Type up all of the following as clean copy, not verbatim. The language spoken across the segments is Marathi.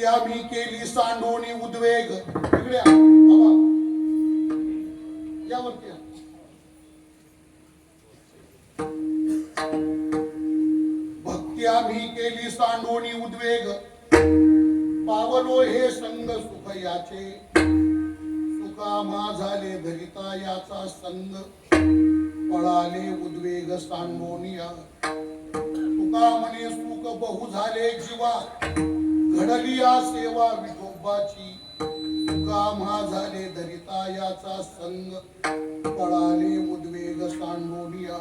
भक्ती आम्ही केली सांडोणी उद्वेग. इकडे या बाबा, यावरती या. भक्ती आम्ही केली सांडोणी उद्वेग, पावलो हे संग सुख याचे, सुकामा झाले धरिता याचा संग, पळाले उद्वेग सांडोनिया. तुका म्हणे सुख बहु झाले जीवा, घडली या सेवा विठोबाची, सुकामा झाले धरिता याचा संग, पळाले उद्वेग सांडोनिया.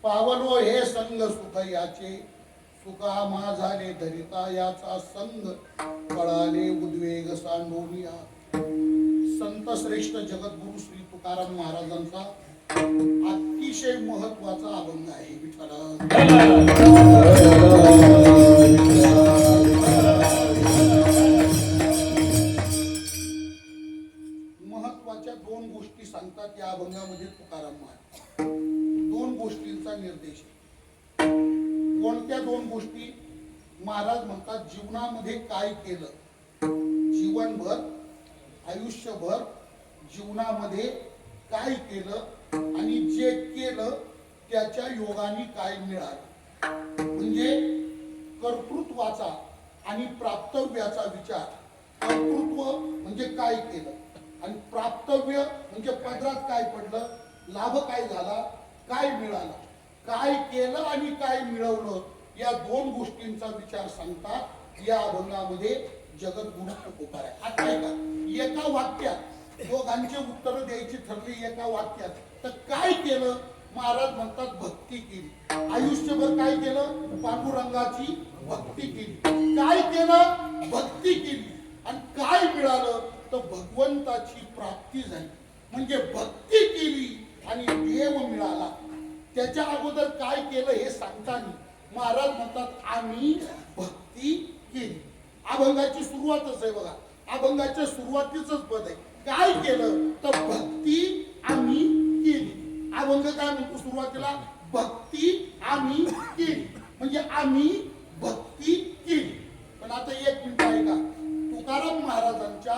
पावलो हे संग सुख याचे, सुकामा झाले धरिता याचा संग, पळाले उद्वेग सांडोनिया. संत श्रेष्ठ जगद्गुरु श्री तुकाराम महाराजांचा अतिशय महत्वाचा अभंग आहे. महत्वाच्या दोन गोष्टी सांगतात या अभंगामध्ये तुकाराम महाराज. दोन गोष्टींचा निर्देश. कोणत्या दोन गोष्टी? महाराज म्हणतात जीवनामध्ये काय केलं, जीवनभर आयुष्यभर जीवनामध्ये काय केलं आणि जे केलं त्याच्या योगाने काय मिळालं. म्हणजे कर्तृत्वाचा आणि प्राप्तव्याचा विचार. कर्तृत्व म्हणजे काय केलं आणि प्राप्तव्य म्हणजे पदरात काय पडलं, लाभ काय झाला, काय मिळाला. काय केलं आणि काय मिळवलं या दोन गोष्टींचा विचार सांगतात या अभंगामध्ये जगद्गुरु तुकोबार आहे. आता ऐका, एका वाक्यात दोघांचे उत्तर द्यायची ठरली. एका वाक्यात तर काय केलं? महाराज म्हणतात भक्ती केली. आयुष्यभर काय केलं? पांडुरंगाची भक्ती केली. काय केलं? भक्ती केली. आणि काय मिळालं? तर भगवंताची प्राप्ती झाली. म्हणजे भक्ती केली आणि देव मिळाला. त्याच्या अगोदर काय केलं हे सांगताना महाराज म्हणतात आम्ही भक्ती केली. अभंगाची सुरुवातच आहे बघा. अभंगाच्या सुरुवातीचंच पद आहे. काय केलं तर भक्ती आम्ही केली. अभंग काय म्हणतो सुरुवातीला? भक्ती आम्ही केली. म्हणजे आम्ही भक्ती केली. पण आता एक मिनिट ऐका. तुकाराम महाराजांच्या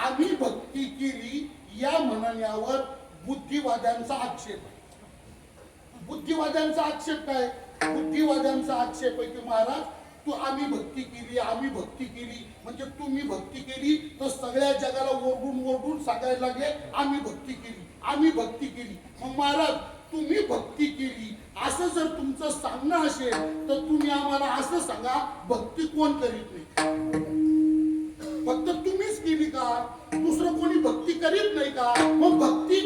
आम्ही भक्ती केली या म्हणण्यावर बुद्धिवाद्यांचा आक्षेप आहे. बुद्धिवाद्यांचा आक्षेप काय? बुद्धिवाद्यांचा आक्षेप आहे की महाराज तू आम्ही भक्ती केली, आम्ही भक्ती केली म्हणजे तुम्ही भक्ती केली तर सगळ्या जगाला ओरडून ओरडून सांगायला लागले आम्ही भक्ती केली, आम्ही भक्ती केली. मग महाराज तुम्ही भक्ती केली असं जर तुमचं सांगणं असेल तर तुम्ही आम्हाला असं सांगा भक्ती कोण करीत नाही? फक्त तुम्हीच केली का? दुसरं कोणी भक्ती करीत नाही का? मग भक्ती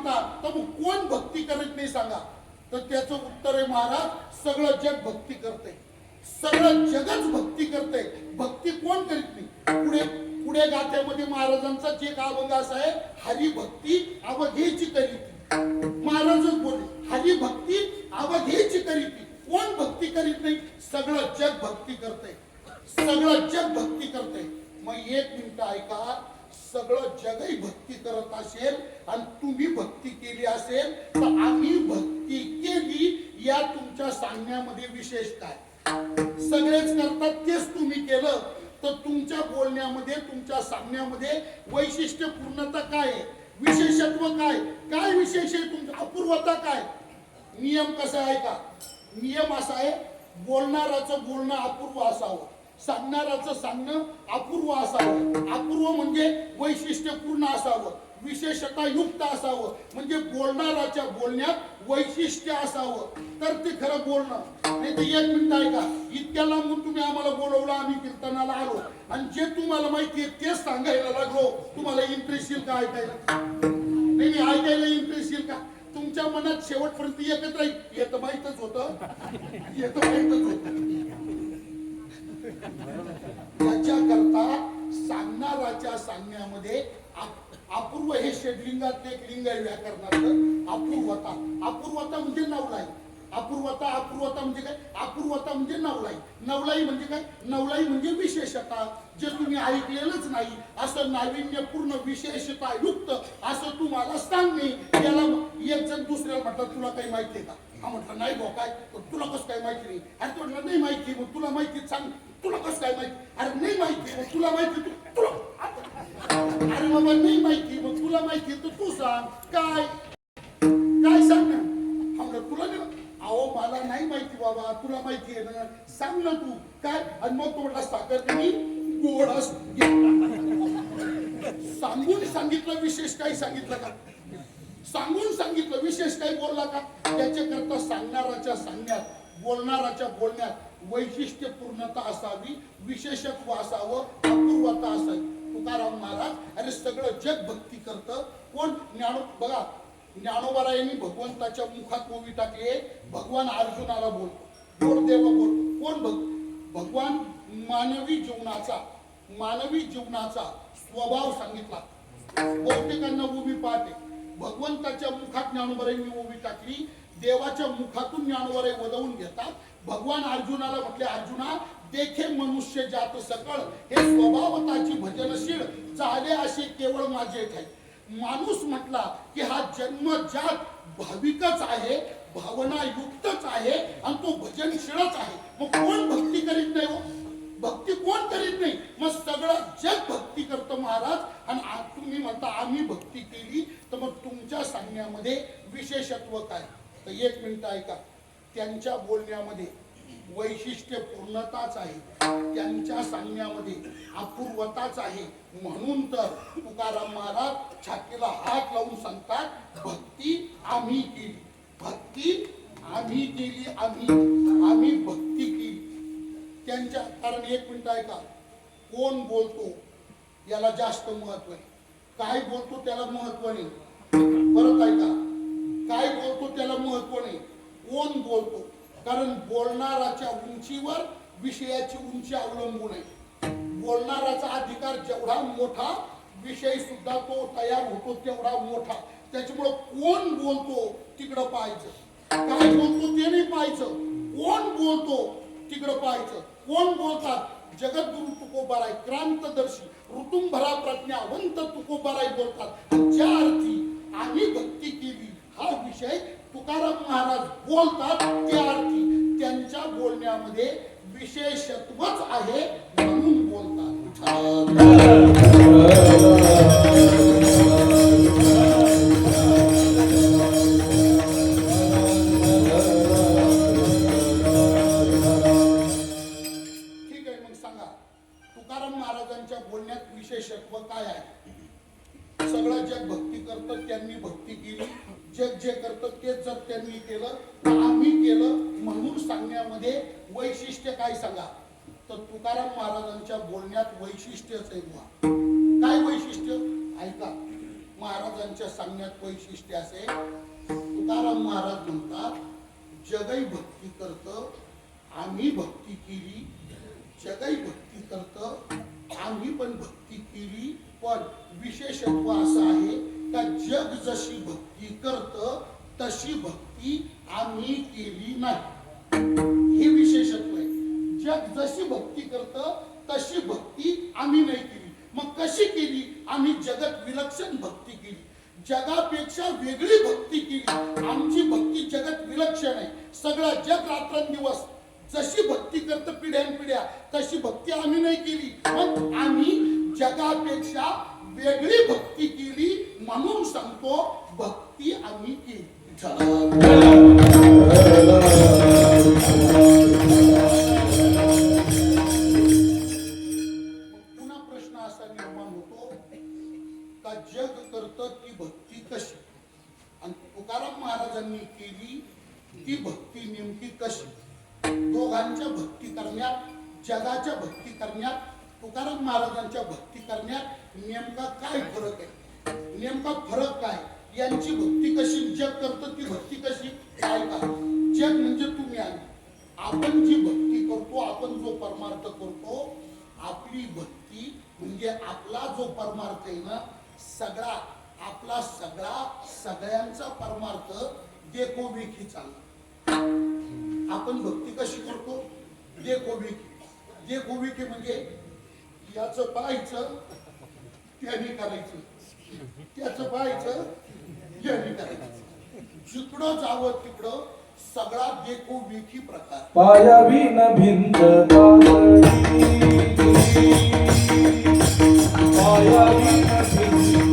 म्हणता तर मग कोण भक्ती करत नाही सांगा? तर त्याचं उत्तर आहे महाराज, सगळं जग भक्ती करते, सगळं जगच भक्ती करते. भक्ती कोण करीत नाही? पुढे पुढे गाथ्यामध्ये महाराजांचा एक अभंग असा आहे, हरिभक्ती अवघेची करीती. महाराजच बोलले, हरिभक्ती अवघेची करीती. कोण भक्ती करीत नाही? सगळं जग भक्ती करते, सगळं जग भक्ती करते. मग एक मिनिट ऐका, सगळं जगही भक्ती करत असेल आणि तुम्ही भक्ती केली असेल तर आम्ही भक्ती केली या तुमच्या सांगण्यामध्ये विशेष काय? सगळेच करतात तेच तुम्ही केलं तर तुमच्या बोलण्यामध्ये, तुमच्या सांगण्यामध्ये वैशिष्ट्यपूर्णता काय आहे? विशेषत्व काय? काय विशेष आहे तुमचं? अपूर्वता काय? नियम कसा आहे का? नियम असा आहे, बोलणाराचं बोलणं अपूर्व असावं, सांगणाराचं सांगणं अपूर्व असावं. अपूर्व म्हणजे वैशिष्ट्यपूर्ण असावं, विशेषता युक्त असावं, म्हणजे बोलणाराच्या बोलण्यात वैशिष्ट्य असावं तर ते खरं बोलणं. नाही तर एक मिनिट ऐका, इतक्या लांबून तुम्ही आम्हाला बोलवलं, आम्ही कीर्तनाला आलो आणि जे तुम्हाला माहिती आहे तेच सांगायला लागलो, तुम्हाला इंटरेस्ट येईल का ऐकायला? नाही ऐकायला इंटरेस्ट येईल का? तुमच्या मनात शेवटपर्यंत एकच राहील, येत माहितच होतं, येत माहितच होतं. याच्याकरता सांगणाराच्या सांगण्यामध्ये अपूर्व हे षड्लिंगात एक लिंग आहे व्याकरणाचं, अपूर्वता. अपूर्वता म्हणजे नवलाई. अपूर्वता, अपूर्वता म्हणजे काय? अपूर्वता म्हणजे नवलाई. नवलाई म्हणजे काय? नवलाई म्हणजे विशेषता, जे तुम्ही ऐकलेलंच नाही असं नाविन्यपूर्ण विशेषता युक्त असं तुम्हाला सांगणे. याला एक जण दुसऱ्याला म्हटलं, तुला काही माहिती आहे का? हा म्हटलं नाही भाऊ, काय? तुला कसं काय माहिती नाही? अरे तो म्हटलं नाही माहिती. मग तुला माहिती सांग, तुला कसं काय माहिती? अरे नाही माहिती. मग तुला माहिती, तुला अरे बाबा नाही माहिती. मग तुला माहिती तर तू सांग, काय काय सांग ना. हा म्हटलं तुला नाही, अहो मला नाही माहिती बाबा, तुला माहिती आहे ना, सांग ना तू काय. आणि मग तो म्हटला साखर त्यांनी गोड सांगून सांगितलं, विशेष काही सांगितलं का? सांगून सांगितलं, विशेष काही बोलला का? त्याच्याकरता सांगणाराच्या सांगण्यात, बोलणाराच्या बोलण्यात वैशिष्ट्यपूर्णता असावी, विशेषत्व असावं, अपूर्वता असावी. तुकाराम महाराज, अरे सगळं जग भक्ती करतं. कोण? बघा, ज्ञानोबारायांनी भगवंताच्या मुखात ओवी टाकले, भगवान अर्जुनाला बोलतो, गोडदेव बोलतो. कोण? भगवान मानवी जीवनाचा स्वभाव सांगितला. बहुतेकांना उभी पाहते. भगवंताच्या मुखात ज्ञानोबारायांनी उभी टाकली, देवाच्या मुखातून ज्ञानोबाराय वदवून घेतात. भगवान अर्जुनाला म्हटले, अर्जुना देखे मनुष्य जात सकळ, हे स्वभावताची भजनशील झाले असे केवळ माझे ठाई. माणूस म्हटला की हा जन्मजात भाविकच आहे, भावना युक्तच आहे आणि तो भजनशीलच आहे. मग कोण भक्ती करीत नाही? हो, भक्ती कोण करीत नाही? मग सगळं जग भक्ती करतं महाराज. आणि तुम्ही म्हणता आम्ही भक्ती केली, तर मग तुमच्या सांगण्यामध्ये विशेषत्व काय? तर एक मिनिट ऐका, त्यांच्या बोलण्यामध्ये वैशिष्ट्यपूर्णताच आहे, त्यांच्या सांगण्यामध्ये अपूर्वताच आहे. म्हणून तर तुकाराम महाराज छातीला हात लावून सांगतात, भक्ती आम्ही केली, भक्ती आम्ही केली, आम्ही भक्ती केली त्यांच्या. कारण एक मिनिट ऐका, कोण बोलतो याला जास्त महत्व आहे, काय बोलतो त्याला महत्व नाही. परत ऐका, काय बोलतो त्याला महत्व नाही, कोण बोलतो. कारण बोलणाराच्या उंचीवर विषयाची उंची अवलंबून आहे. बोलणाराचा अधिकार जेवढा मोठा, विषय सुद्धा तो तयार होतो तेवढा मोठा. त्याच्यामुळं कोण बोलतो तिकडं पाहायचं, काय बोलतो ते नाही पाहायचं, कोण बोलतो तिकडं पाहायचं. कोण बोलतात? जगद्गुरु तुकोबाराय, क्रांतदर्शी, ऋतुंभरा प्रज्ञावंत तुकोबाराय बोलतात. ज्या अर्थी आम्ही भक्ती केली हा विषय तुकाराम महाराज बोलतात, त्या अर्थी त्यांच्या बोलण्यामध्ये विशेषत्वच आहे म्हणून बोलतात. ठीक आहे, मग सांगा तुकाराम महाराजांच्या बोलण्यात विशेषत्व काय आहे? सगळं जग भक्ती करतं, त्यांनी भक्ती केली. जग जे करतं तेच जर त्यांनी केलं तर आम्ही केलं म्हणून सांगण्यामध्ये वैशिष्ट्य काय सांगा? तर तुकाराम महाराजांच्या बोलण्यात वैशिष्ट्यच आहे. काय वैशिष्ट्य? ऐका, महाराजांच्या महाराजांच्या सांगण्यात वैशिष्ट्य असे, तुकाराम महाराज म्हणतात, जगही भक्ती करतं, आम्ही भक्ती केली, जगही भक्ती करतं, आम्ही पण भक्ती केली, पण विशेषत्व असं आहे का जग जशी भक्ती करतं तशी भक्ती आम्ही केली नाही. हे विशेषत्व आहे. जग जशी भक्ती करतं तशी भक्ती आम्ही नाही केली. मग कशी केली? आम्ही जगत विलक्षण भक्ती केली, जगापेक्षा वेगळी भक्ती केली. आमची भक्ती जगत विलक्षण आहे. सगळं जग रात्रंदिवस जशी भक्ती करतं पिढ्यानपिढ्या तशी भक्ती आम्ही नाही केली. मग आम्ही जगापेक्षा वेगळी भक्ती केली म्हणून सांगतो भक्ती आम्ही केली. पुन्हा प्रश्न असा निर्माण होतो का जग करतं ती भक्ती कशी, आणि तुकाराम महाराजांनी केली ती भक्ती नेमकी कशी? दोघांच्या भक्ती करण्यात, जगाच्या भक्ती करण्यात, तुकाराम महाराजांच्या भक्ती करण्यात नेमका काय फरक आहे? नेमका फरक काय? यांची भक्ती कशी, जग करतं ती भक्ती कशी? काय का जग म्हणजे तुम्ही आम्ही, आपण जी भक्ती करतो, आपण जो परमार्थ करतो, आपली भक्ती म्हणजे आपला जो परमार्थ आहे ना, सगळा आपला सगळ्यांचा परमार्थ देखोविखी चालला. आपण भक्ती कशी करतो? देखोविखी म्हणजे याचं पाहायचं त्याने करायचं, त्याचं पाहायचं याने करायचं. जिकडं जावं तिकडं सगळा देखोविखी प्रकार. पायावी न भिंत पायावी न भिंत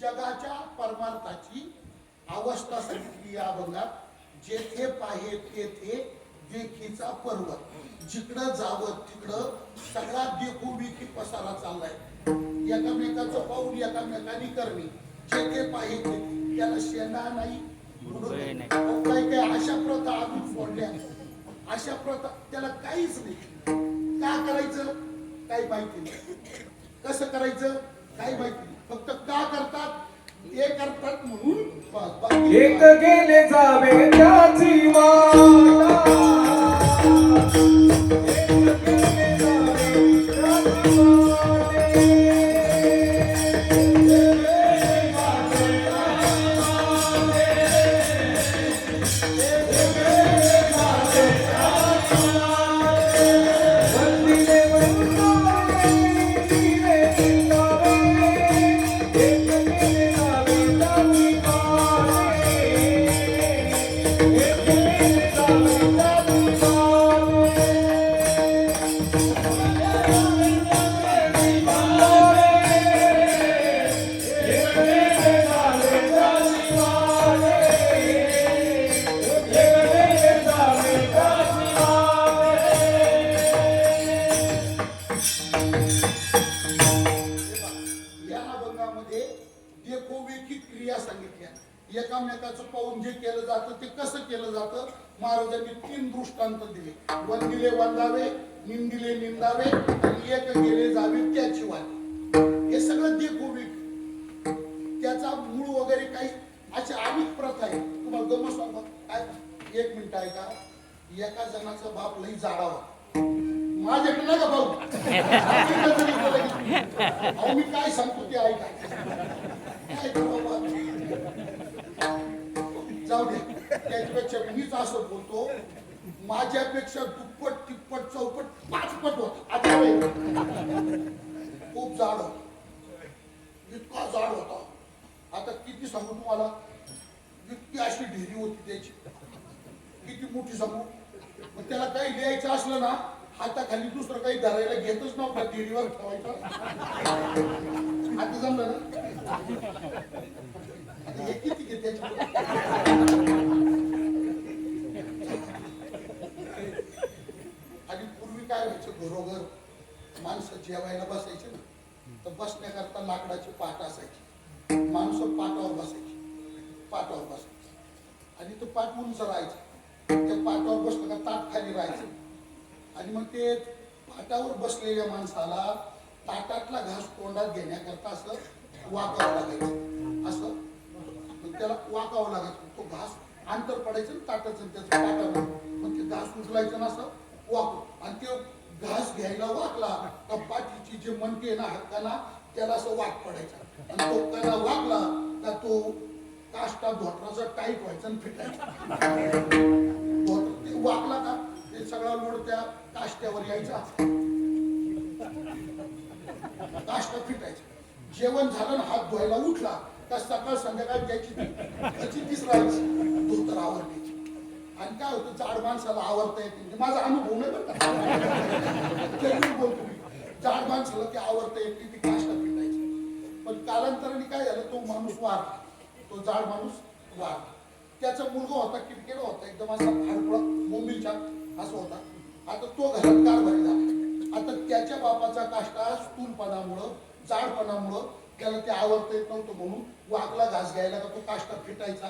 जगाच्या परमार्थाची अवस्था सांगितली या अभंगात. जेथे पाहे तेथे देखीचा पर्वत. जिकडं जावं तिकडं सगळा देखोविखी पसारा चाललाय. एकामेकाचं पाऊल एकामेकाने करणे. जेथे पाहे तेथे, त्याला शेंडा नाही, काही काही अशा प्रथा आणून सोडल्या. अशा प्रथा त्याला काहीच नाही. का करायचं काही माहिती नाही, कसं करायचं काही माहिती नाही. फक्त का करतात ते करतात म्हणून एक गेले जावे त्याची वाटा. Yeah. एकामेकाचं पाहून जे केलं जातं ते कसं केलं जातं. महाराजांनी 3 दृष्टांत दिले. वंदिले वंदावे, निंदिले निंदावे आणि एक गेले जावे त्याची वाट. हे सगळं देखोबी, त्याचा मूळ वगैरे काही अशा अनेक प्रथा आहे. तुम्हाला गमत सांगा काय, 1 मिनिट आहे का. एका जणाचा बाप लई जाडावा, माझ्याकडे नका भाऊ, अहो मी काय सांगतो ते ऐका. काय बाबा जाऊ दे, त्याच्यापेक्षा मीच असं बोलतो, माझ्यापेक्षा दुप्पट तिप्पट चौपट 5 पट होता. आता खूप जाड होता, इतका जाड होता. आता किती सांगू तुम्हाला, इतकी अशी ढेरी होती त्याची, किती मोठी सांगू. मग त्याला काही लिहायचं असलं ना, हाताखाली दुसरं काही धरायला घेतच नव्हतं, ढेरीवर ठेवायचं. आता जमलं ना. आता हे किती घे त्याची. आणि पूर्वी काय व्हायचं, घरोघर माणसं जेवायला बसायचे ना, तर बसण्याकरता लाकडाची पाट असायची. माणसं पाटावर बसायची, पाटावर बसायची. आणि तो पाट उंच राहायचा. त्या पाटावर बसलं का ताट खाली राहायचं. आणि मग ते पाटावर बसलेल्या माणसाला ताटातला घास तोंडात घेण्याकरता असं वाकावं लागायचं. असं त्याला वाकावं लागायचं. तो घास अंतर पडायचं ताटाचं त्याचं पाटावर. मग ते घास उचलायचं ना असं वाकू. आणि ते घास घ्यायला वाकला का पाठीची जे मणके आहे ना, हक्काना त्याला असं वाक पडायचा. आणि तो त्याला वाकला का तो काष्टा धोटराचा टाईट व्हायचा आणि फिटायचा. ते वाकला का ते सगळा लोड त्या काष्ट्यावर यायचा, काष्टा फिटायचा. जेवण झालं ना, हात धुवायला उठला का सकाळ संध्याकाळ त्याची तीच राहायची, धोतर आवरण्याची. आणि काय होतं, जाड माणसाला आवरता येते, म्हणजे माझा अनुभव नाही बरं का, बोलतो मी. जाड माणसाला ते आवरता येते, ती काष्टा फिटायची. पण कालांतराने काय झालं, तो माणूस वारला, तो जाड माणूस वारला. त्याचा मुलगा होता, किरकिरा होता, एकदम असा फाडफळ मुंबईचा असं होता. आता तो घरात कारभारी झाला. आता त्याच्या बापाचा काष्टा स्थूलपणामुळं, जाडपणामुळं त्याला ते आवडता येत नव्हतं, म्हणून वाकला घास घ्यायला का तो काष्टा फिटायचा.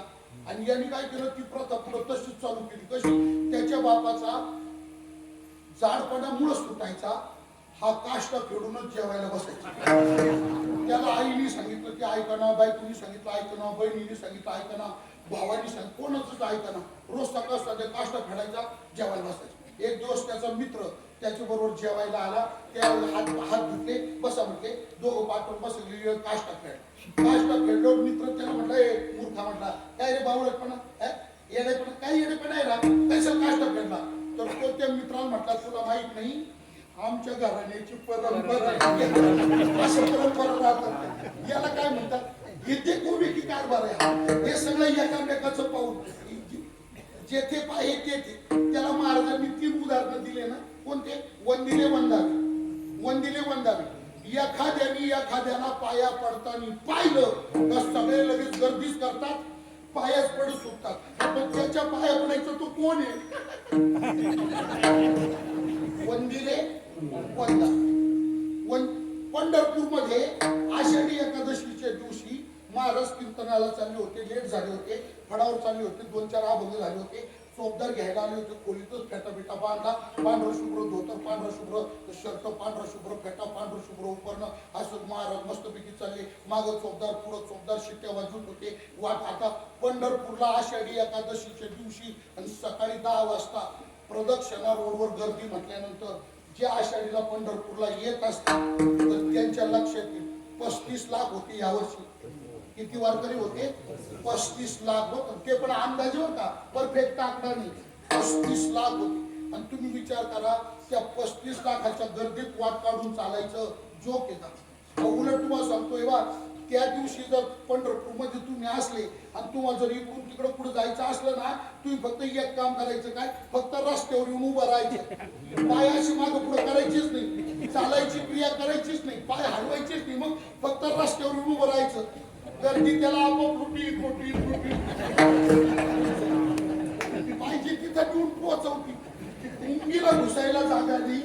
आणि यांनी काय केलं, ती प्रथा पुढं तशीच चालू केली. कशी, त्याच्या बापाचा जाडपणामुळं सुटायचा, हा काष्टा फेडूनच जेवायला बसायचा. त्याला आईने सांगितलं की ऐकना, बायकोनी सांगितलं ऐकना, बहिणीने सांगितलं ऐकना, भावानी सांगितलं, कोणाचंच ऐकना. रोज सकाळ संध्या काष्टा फेडायचा, जेवायला बसायचा. एक दिवस त्याचा मित्र त्याच्या बरोबर जेवायला आला. त्या हात धुतले, बसा म्हटले. दोघं पाठवून बसले, काष्टा फेड. काष्टा फेडल्यावर मित्र त्याला म्हटलं, ए मूर्खा म्हटला, काय रे बावळटपणा, येडेपणा, काय येडेपणा आहे ना, कशाला काष्टा फेडला. तर तो त्या मित्राला म्हटला, तुला माहित नाही, आमच्या घराण्याची परंपरा असं परंपरा राहतात. याला काय म्हणतात, इथे कोविकी कारभार आहे. हे सगळं एकामेकाचं पाहून जेथे पाहे तेथे. त्याला महाराजांनी 3 उदाहरणं दिले ना, कोणते, वंदिले वंदावे, वंदिले वंदावे. एखाद्याला पाया पडताना पाहिलं तर सगळे लगेच गर्दीच करतात, पायाच पडत सुटतात. पण त्याच्या पाया पडायचं तो कोण आहे, वंदिले वंदा. पंढरपूर मध्ये आषाढी एकादशीच्या दिवशी महाराज कीर्तनाला चालले होते, लेट झाले होते, फडावर चालले होते, 2-4 अभंग झाले होते. चोपदार घ्यायला आले होते, खोलीतच फेटा बांधला, पांढरं शुभ्र धोतर, पांढरं शुभ्र शर्ट, पांढरं शुभ्र फेटा, पांढरं शुभ्र उपरणं असं महाराज मस्तपैकी चालले. मागं चोपदार, पुढं चोपदार शिट्ट्या वाजवत होते. वाट आता पंढरपूरला आषाढी एकादशीच्या दिवशी आणि सकाळी 10 वाजता प्रदक्षिणा रोडवर गर्दी म्हटल्यानंतर जे आषाढीला पंढरपूरला येत असतात तर त्यांच्या लक्षात येईल 35 लाख होते यावर्षी. किती वारकरी होते, 35 लाख होते. ते पण अंदाजे होता, परफेक्ट आकडा नाही, 35 लाख होते. आणि तुम्ही विचार करा, त्या 35 लाखाच्या गर्दीत वाट काढून चालायचं जोक आहे का. उलट तुम्हाला सांगतोय बा, त्या दिवशी जर पंढरपूरमध्ये तुम्ही असले आणि तुम्हाला जर इकडून तिकडं पुढे जायचं असलं ना, तुम्ही फक्त एक काम करायचं, काय, फक्त रस्त्यावर येऊन उभं राहायचं. पाय अशी मागं पुढे करायचीच नाही, चालायची क्रिया करायचीच नाही, पाय हलवायचीच नाही, मग फक्त रस्त्यावर येऊन उभं राहायचं. गर्दी त्याला आपोआप लुटी पाहिजे तिथं येऊन पोहोचवती. मुंगीला घुसायला जागा नाही,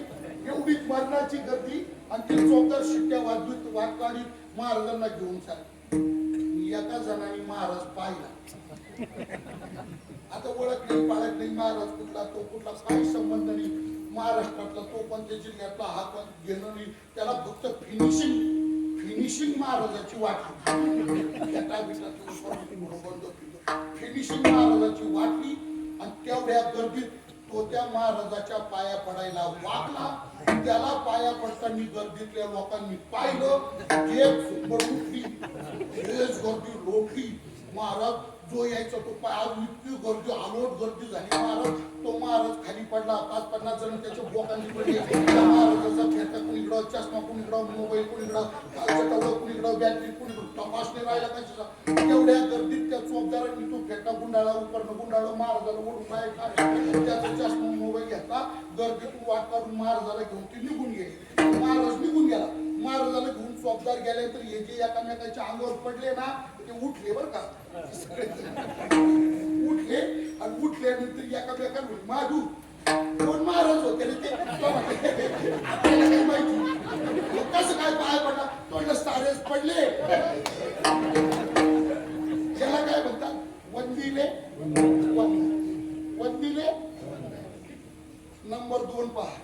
एवढीच मरणाची गर्दी. आणि ते चोपदार शिट्ट्या वाजवीत वाट काढीत महाराजांना घेऊन चालले. एका जणांनी महाराज पाहिला. आता ओळख नाही पाळत नाही महाराज कुठला तो कुठला काही संबंध नाही. महाराष्ट्रातला तो कोणत्या जिल्ह्यातला हा पण घेणं नाही. त्याला फक्त फिनिशिंग महाराजाची वाटली. फिनिशिंग महाराजाची वाटली आणि तेवढ्या गर्दीत तो त्या महाराजाच्या पाया पडायला वागला. त्याला पाया पडताना गर्दीतल्या लोकांनी पाहिलं. गर्दी लोटली. महाराज जो यायचा तो आज इतकी गर्दी आलोट गर्दी झाली. महाराज खाली पडला. 5-50 जण त्याच्या बोकांनी पडले. महाराजाचा फेटा कुणीकडं, चष्मा कुणीकडं, मोबाईल कुणीकडं, कुणीकडं, बॅटरी कुणीकडं, तपासणी राहिला कशाचा. तेवढ्या गर्दीत त्या चोपदारांनी तो फेटा गुंडाळा, उपरणं गुंडाळलं. महाराजाला ओढून बाहेर काढलं. त्याचा चष्मा मोबाईल घेतला. गर्दीतून वाट काढून महाराजाला घेऊन ते निघून गेले. महाराज निघून गेला. महाराजाला घेऊन चोपदार गेले तर हे जे एकामेकाच्या अंगावर पडले ना ते उठले बरं का. उठले आणि उठल्यानंतर एकामेकांना माधू कोण महाराज होते रे ते. आपल्याला काय माहिती कसं काय पाय पडला. तोंड सारेच पडले. त्याला काय म्हणतात वंदिले. वंदिले. नंबर 2 पहा.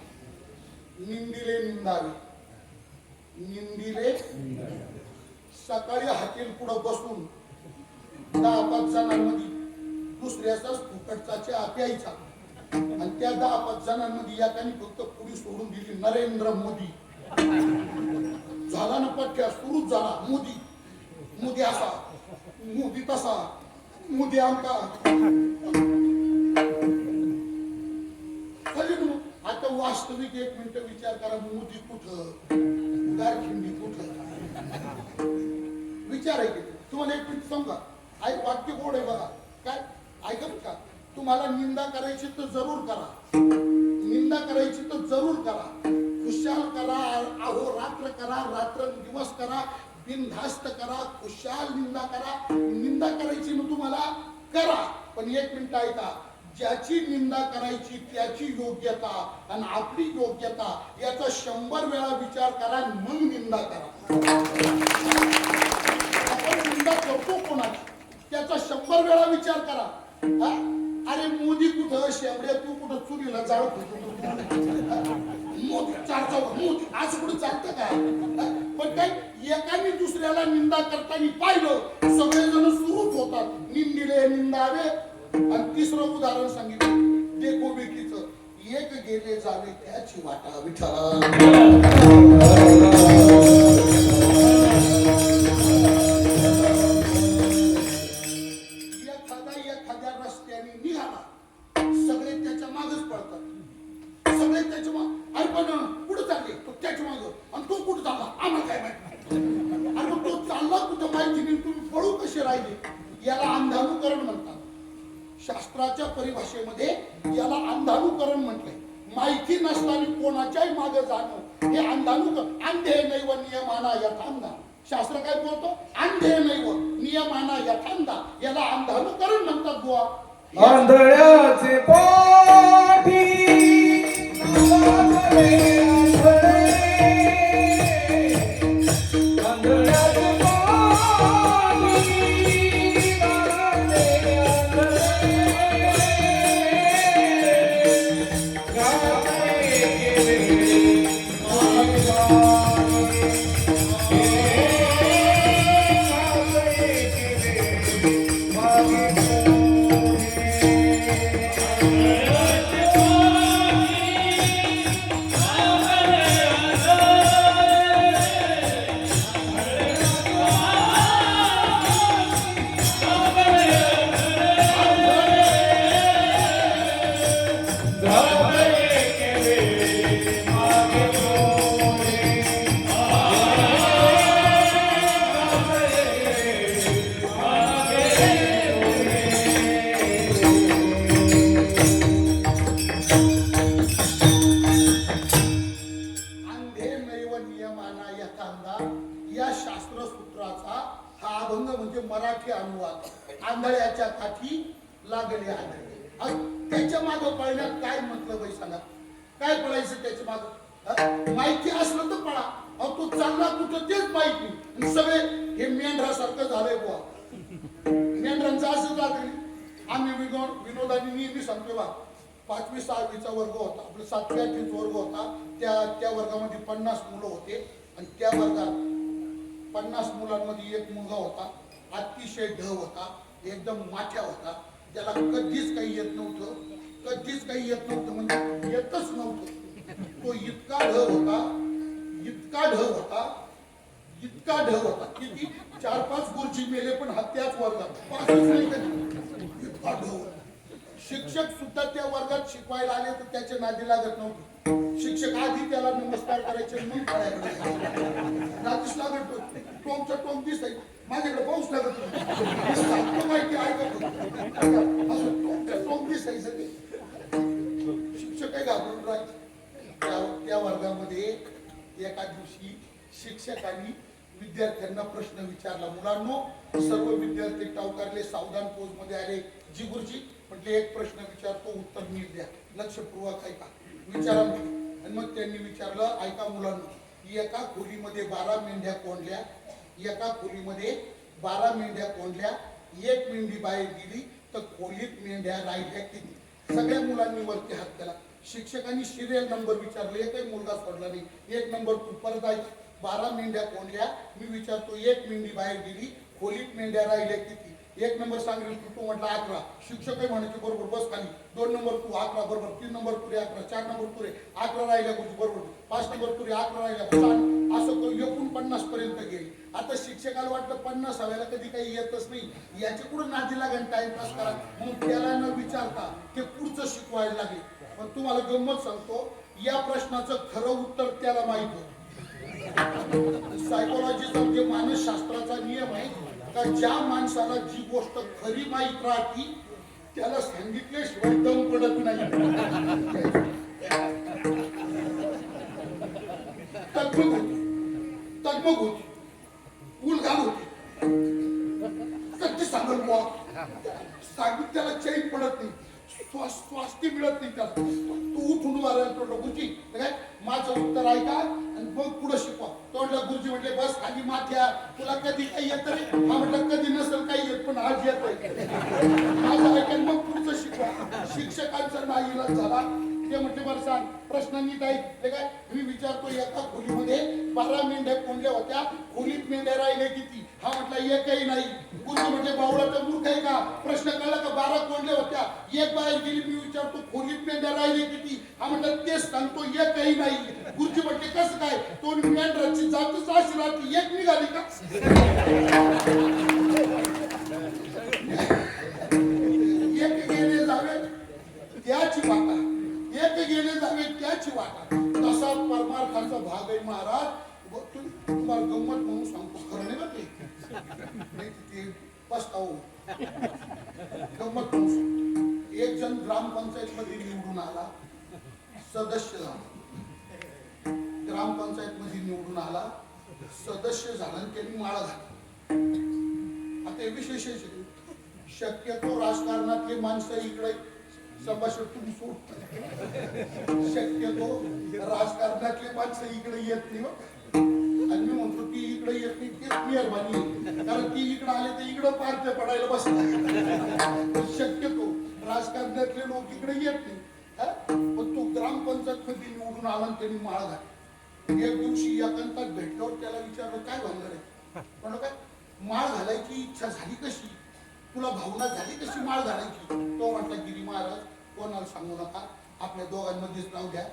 निंदिले निंदावे. निंदिले. सकाळी हॉटेल पुढं बसून 10-5 जणांमध्ये दुसऱ्याचाच फुकटचा चहा प्यायचा आणि त्या 10-5 जणांमध्ये एकाने फक्त पुढी सोडून दिली नरेंद्र मोदी. झाला ना पठ्या सुरूच झाला. मोदी मोदी असा मोदी तसा मोदी आमका. आता वास्तविक 1 मिनिट विचार करा. मोदी कुठं, गारखिंडी कुठं. विचार आहे की तुम्हाला 1 मिनिट समजा. वाक्य गोड आहे बघा. काय ऐकत का. तुम्हाला निंदा करायची तर जरूर करा. निंदा करायची तर जरूर करा. खुशाल करा, अहोरात्र करा, रात्र दिवस करा, बिनधास्त करा, खुशाल निंदा करा. निंदा करायची ना तुम्हाला करा. पण 1 मिनिट ऐका. ज्याची निंदा करायची त्याची योग्यता आणि आपली योग्यता याचा 100 वेळा विचार करा. मग निंदा करा. आपण निंदा करतो कोणाची त्याचा 100 वेळा विचार करा. अरे मोदी कुठं, शेवड्या तू कुठं चुरीला जाळ मोदी चालतो. मोदी आज कुठं चालतं का. पण काय एकाने दुसऱ्याला निंदा करताना पाहिलं सगळेजण सुरूच होतात. निंदिले निंदावे. आणि तिसरं उदाहरण सांगितलं देखो बेकीचं. एक गेले जावे त्याची वाटा विठ्ठल. एखाद्या रस्त्याने निघाला सगळे त्याच्या मागच पळतात. सगळे त्याच्या माग. अरे पण कुठं चालले तो त्याच्या माग. आणि तो कुठं चालला आम्हाला काय माहिती. अरे तो चालला कुठं माहिती नाही. तुम्ही पळू कसे राहिले. याला अंधानुकरण म्हणतात. शास्त्राच्या परिभाषेमध्ये याला अंधानुकरण म्हटलंय. माहिती नसताना कोणाच्याही मागे जाणं हे अंधानुकरण. अंधे नैव नियमाना यथांधा. शास्त्र काय बोलतो. अंधे नैव नियमाना यथांधा. याला अंधानुकरण म्हणतात बुवा. आंधळ्याचे पाठी मराठी अनुवाद. आंधळ्याच्या काठी लागले आंधळे. त्याच्या मागं पळण्यात काय मतलब आहे सांगा. काय पळायचं त्याच्या मागं. माहिती असलं तर पळा. तो चालला कुठं तेच माहिती. सगळे हे मेंढरासारखं झालंय बुवा. मेंढरांचं असं जाते. आम्ही विनोदाने नेहमी सांगतो बा, 5वी 6वीचा वर्ग होता, आपला 7वी 8वीचा वर्ग होता. त्या वर्गामध्ये 50 मुलं होते आणि त्या वर्गात 50 मुलांमध्ये एक मुलगा होता, अतिशय ढ होता, एकदम माथ्या होता. त्याला कधीच काही येत नव्हतं, कधीच काही येत नव्हतं, म्हणजे येतच नव्हतं. तो इतका ढ होता, इतका ढ होता, इतका ढ होता, किती 4-5 गुरुजी मेले पण हत्याच वर्गात पासच नाही कधी. इतका ढ होता. शिक्षक सुद्धा त्या वर्गात शिकवायला आले तर त्याच्या नादी लागत नव्हते. शिक्षक आधी त्याला नमस्कार करायचे, मग नादीच लागत होते. टोमचा टोम दिसायचं, माझ्याकडे पाऊस लागत होता, माहिती ऐकत होतं, टोम दिसायचं ते. शिक्षक काही घाबरून राहायचे. त्या वर्गामध्ये एका दिवशी शिक्षकांनी विद्यार्थ्यांना प्रश्न विचारला. मुलांनो, सर्व विद्यार्थी टावकारले, सावधान पोज मध्ये आले. जी गुरुजी म्हटले, एक प्रश्न विचारतो, उत्तर नीट द्या, लक्षपूर्वक ऐका, विचारा. आणि मग त्यांनी विचारलं, ऐका मुलांनो, एका खोलीमध्ये 12 मेंढ्या कोंडल्या, एका खोलीमध्ये 12 मेंढ्या कोंडल्या, एक मेंढी बाहेर गेली तर खोलीत मेंढ्या राहिल्या किती? सगळ्या मुलांनी वरती हात केला. शिक्षकांनी सिरियल नंबर विचारले, एकही मुलगा सोडला नाही. 1 नंबर तू, परत ऐक. 12 मेंढ्या कोंडल्या, मी विचारतो, एक मेंढी बाहेर गेली, खोलीत मेंढ्या राहिल्या किती? 1 नंबर सांगितलं तू म्हटलं 11. शिक्षकही म्हणायचे बरोबर, बस खाली. 2 नंबर तू 11 बरोबर, 3 नंबर तुरे 11, 4 नंबर तुरे 11 राहिल्या गुरुजी बरोबर, 5 नंबर तुरे 11 राहिल्या, असं करून एकूण 50 पर्यंत गेली. आता शिक्षकाला वाटलं 50 हव्याला कधी काही येतच नाही, याच्या पुढे नादी लागेल, टाइमपास करा, म्हणून त्याला न विचारता ते पुढचं शिकवायला लागले. पण तुम्हाला गंमत सांगतो, या प्रश्नाचं खरं उत्तर त्याला माहित होतं. सायकोलॉजीचा म्हणजे मानसशास्त्राचा नियम आहे का, ज्या माणसाला जी गोष्ट खरी माहीत राहती त्याला सांगितल्याशिवाय दम पडत नाही. तगमग होती, उलघाल होती, कधी सांगल बुवा, सांगित त्याला चैन पडत नाही, स्वास्थ्य मिळत नाही त्याला. तू उठून उभा राहिला, तो गुरुजी काय माझं उत्तर ऐका आणि मग पुढे शिकवा. तोंडला गुरुजी म्हटले, बस खाली माथ्या, तुला कधी काही येत रे? हा म्हटलं, कधी नसेल काही येत, पण आज येत माझं ऐका मग पुढचं शिकवा. शिक्षकांचा नाईलाज झाला. ते म्हटले, बरं सांग, प्रश्न नीट ऐकले काय? मी विचारतो, एका खोलीमध्ये 12 मेंढ्या कोंडल्या होत्या, खोलीत मेंढ्या राहिल्या किती? हा म्हटलं, एकही नाही. गुरुजी म्हटले, बावळा तर मूर्ख आहे का? प्रश्न कळला का? 12 कोंडल्या होत्या, एक बाहेर गेली. मी विचारतो, खोलीत मेंढ्या राहिल्या किती? हा म्हटलं, तेच सांगतो, एकही नाही. गुरुजी म्हटले, कसं काय? तो मेंढराची जातच अशी राहते, एक निघाली का? एक गेले जावे त्याची वाटा, एक गेले जावे त्याची वाटा. तसा परमार्थाचा भाग आहे महाराज. तुम्हाला गंमत म्हणून सांगतो, खरं नाही बघ ते पस्ताव गंमत म्हणून. एक जण ग्रामपंचायत मध्ये निवडून आला, सदस्य झाला. ग्रामपंचायत मध्ये निवडून आला, सदस्य झाला आणि त्यांनी माळा घातली. आता विशेष शक्यतो राजकारणातले माणसं इकडे संभाषण तुम्ही सोड, शक्यतो राजकारणातले माणसं इकडे येत नाही. आणि मी म्हणतो ती इकडे येत नाही, तेच मेहरबानी, कारण ती इकडे आले तर इकडे पार्ट्या पडायला बसतात. शक्यतो राजकारणातले लोक इकडे येत नाही. पण तो ग्रामपंचायत मध्ये निवडून आला आणि त्यांनी माळ घातली. एक दिवशी एकांतात भेटल्यावर त्याला विचारलं, काय भानगड आहे? म्हणलं, काय माळ घालायची इच्छा झाली कशी? तुला भावना झाली कशी माळ घालायची? तो म्हटला, गिरी महाराज, कोणाला सांगू नका, आपल्या दोघांमध्येच राहू द्या,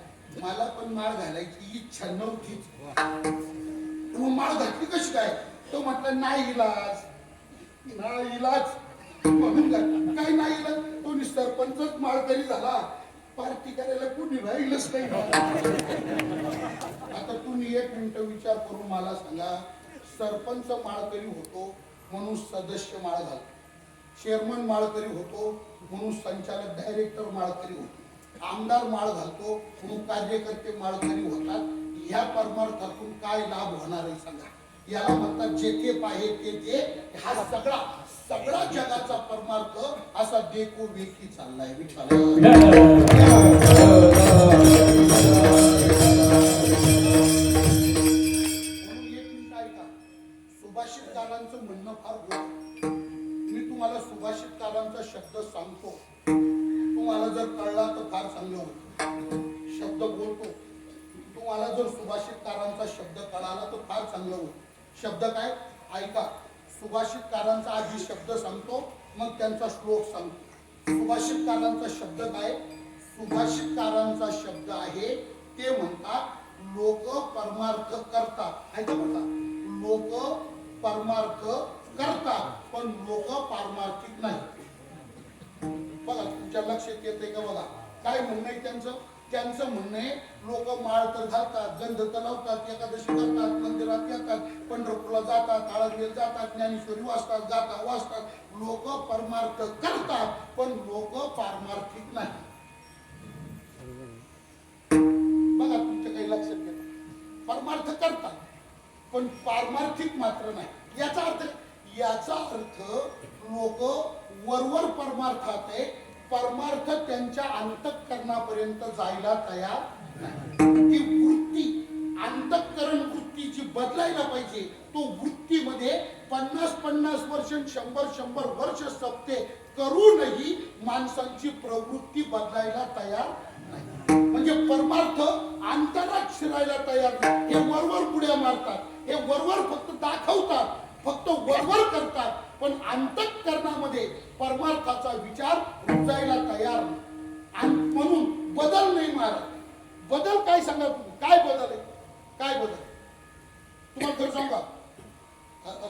मला पण माळ घालायची इच्छा नव्हतीच. मग माळ घातली कशी काय? तो म्हटलं, नाही इलाज, नाही इलाज म्हणून काय नाही इलाज? तो सरपंचच माळकरी झाला, पार्टी करायला कोणी राहिलंच नाही. आता तुम्ही 1 मिनिट विचार करून मला सांगा, सरपंच माळकरी होतो म्हणून सदस्य माळ घालतो, चेअरमन माळकरी होतो म्हणून संचालक डायरेक्टर माळकरी होतो, आमदार माळ घालतो म्हणून कार्यकर्ते माळकरी होतात. ह्या परमार्थातून काय लाभ होणार आहे सांगा? याला म्हणतात जेथे पाहे तेथे. हा सगळा जगाचा परमार्थ असा देखो वेखी चाललाय. विठ्ठल सुभाषितकारांचं म्हणणं फार गोड. मी सुभाषितकारांचा शब्द सांगतो, तुम्हाला जर कळला तर फार चांगलं होईल. शब्द बोलतो, तुम्हाला जर सुभाषितकारांचा शब्द कळाला तर फार चांगलं होईल. शब्द काय ऐका. सुभाषितकारांचा आधी शब्द सांगतो, मग त्यांचा श्लोक सांगतो. सुभाषितकारांचा शब्द काय? सुभाषितकारांचा शब्द आहे ते म्हणतात लोक परमार्थ करतात. ऐका बघा, लोक परमार्थ करतात पण लोक पारमार्थिक नाही. बघा तुमच्या लक्षात येते का? बघा काय म्हणणं आहे त्यांचं. त्यांचं म्हणणं आहे लोक माळ तर घालतात, गंध तर लावतात, एकादशी करतात, मंदिरात येतात, पंढरपूरला जातात, आळंदीला जातात, ज्ञानेश्वरी वाचतात, गाता वाचतात. लोक परमार्थ करतात पण लोक पारमार्थिक नाही. बघा तुमच्या काही लक्षात येतं. परमार्थ करतात पण पारमार्थिक मात्र नाही. याचा अर्थ लोक वरवर परमार्थात आहे, परमार्थ त्यांच्या अंतःकरणापर्यंत जायला तयार नाही. ती वृत्ती अंतःकरण वृत्ती जी बदलायला पाहिजे, तो वृत्तीमध्ये 50-50 वर्ष 100-100 वर्ष सप्ते करूनही माणसांची प्रवृत्ती बदलायला तयार नाही. म्हणजे परमार्थ अंतरात शिरायला तयार नाही. हे वरवर पुढे मारतात, हे वरवर फक्त दाखवतात, फक्त वरवर करतात, पण अंतःकरणामध्ये परमार्थाचा विचार रुजायला तयार नाही. आणि म्हणून बदल नाही मारत. बदल काय सांगा तुम्ही? काय बदल आहे? काय बदल? तुम्हाला खरं सांगा,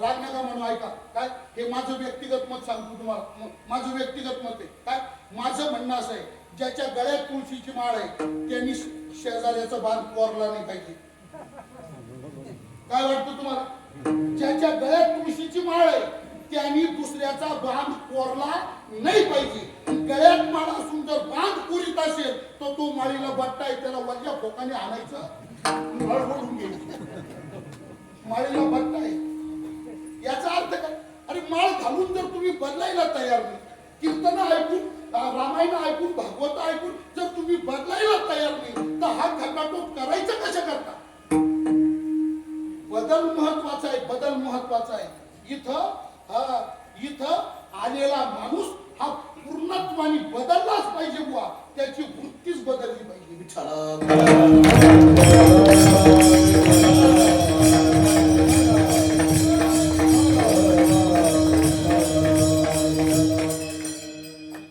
राग नका म्हणून ऐका. काय हे माझं व्यक्तिगत मत सांगतो तुम्हाला. माझं व्यक्तिगत मत आहे. काय माझं म्हणणं असं आहे, ज्याच्या गळ्यात तुळशीची माळ आहे त्यांनी शेजाऱ्याचा बांध कोरला नाही पाहिजे. काय वाटतं तुम्हाला? ज्याच्या गळ्यात तुळशीची माळ आहे त्यांनी दुसऱ्याचा बांध कोरला नाही पाहिजे. गळ्यात माळ असून जर बांध कोरीत असेल तर तो माळीला बट्टाय, त्याला वरच्या फोकाने आणायचं, माळ ओढून घ्यायची. माळीला बट्टाय याचा अर्थ काय? अरे माळ घालून जर तुम्ही बदलायला तयार नाही, कीर्तन ऐकून, रामायण ऐकून, भागवत ऐकून जर तुम्ही बदलायला तयार नाही तर हा खटाटोप करायचं कशा करता? बदल महत्वाचा आहे. बदल महत्वाचा आहे. इथं आलेला माणूस हा पूर्णत्वाने बदललाच पाहिजे बुवा. त्याची वृत्तीच बदलली पाहिजे. विठ्ठला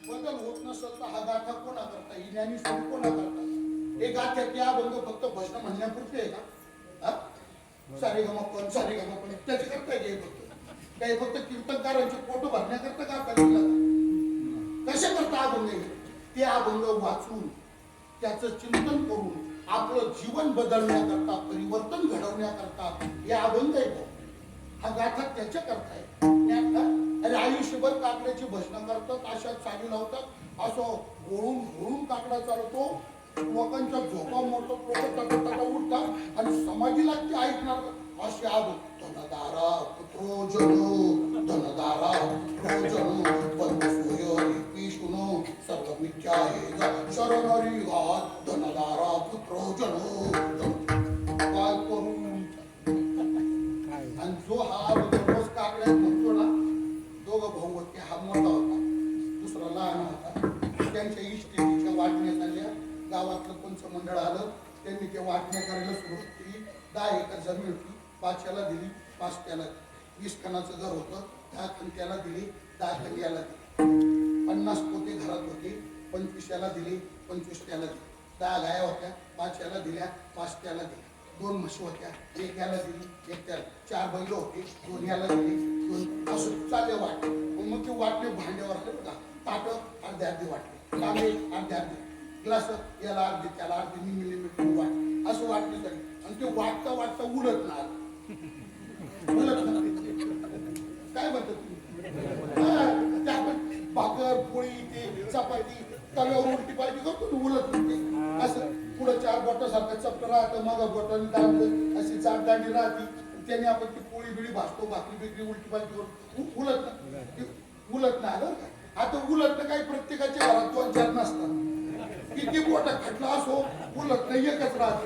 बदल होत नसेल तर हा गाथा कोणा करता? ही ज्ञानेश्वरी कोणा करता? हे गाथ्यात या अभंग फक्त भजन म्हणण्यापुरते आहे का? सारे गमपण सारे गमपण त्याचे करता येईल फक्त. काही फक्त कीर्तनकारांचे फोटो भरण्याकरता का करायला? कशा करता अभंग? ते अभंग वाचून त्याचं चिंतन करून आपलं जीवन बदलण्याकरता, परिवर्तन घडवण्याकरता हे अभंग आहे. हा गाथा त्याच्या करता आहे. अरे आयुष्यभर काकड्याची भजनं करतात, अशा चाली लावतात, असं गोळून घोळून काकडा चालतो, लोकांच्या झोपा मोडतात, लोक तटा उठतात आणि समाधीला ते ऐकणार. असे अभंग. धनदारा पुत्रो जनो, धनदारा पुत्रो जनो, पंचसूय विष्णू सर्व मिथ्या हे शरणरी घात, धनदारा पुत्रो जनो. काय करू? आणि जो हा रोज काकड्यात म्हणतो ना, दोघं भाऊ होते. हा मोठा होता, दुसरा लहान होता. त्यांच्या इष्टीच्या वाटण्या झाल्या. गावातलं पंचमंडळ आलं, त्यांनी ते वाटण्या करायला सुरुवात केली. 10 एकर जमीन होती, 5 याला दिली, 5 त्याला. 20 खणाचं घर होतं, 10 खण त्याला दिली, 10 खण याला दिली. 50 पोते घरात होते, 25 याला दिली, 25 त्याला दिली. 10 गाया होत्या, 5 याला दिल्या, 5 त्याला दिल्या. 2 म्हशी होत्या, 1 याला दिली, 1 त्याला. 4 बैल होते, 2 याला दिली, 2. असं चालले वाटले. मग ते वाटले भांड्यावर बघा, ताटं अर्धे अर्धे वाटले, तांबे अर्धे अर्धे, ग्लास याला अर्धे त्याला अर्धे, मिलीमीटर वाट, असं वाटले तरी. आणि ते वाटता वाटता उलट ना काय म्हणतात तुम्ही? भाकर पोळी ते चपाती तव्यावर उलटी पाहिजे करतो ना, उलट म्हणते. असं पुढे 4 बोटासारखं चपट राहतं, मग बोटाने दाबलं अशी जाड दांडी राहते, त्याने आपण ती पोळी बिळी भाजतो, भाकरी बिकरी उलटी पालटी करून उलट ना, उलट ना आलं का? आता उलट ना काही प्रत्येकाच्या घरात 2-4 नसतात. किती मोठा खटला असो उलट नाही एकच राहत.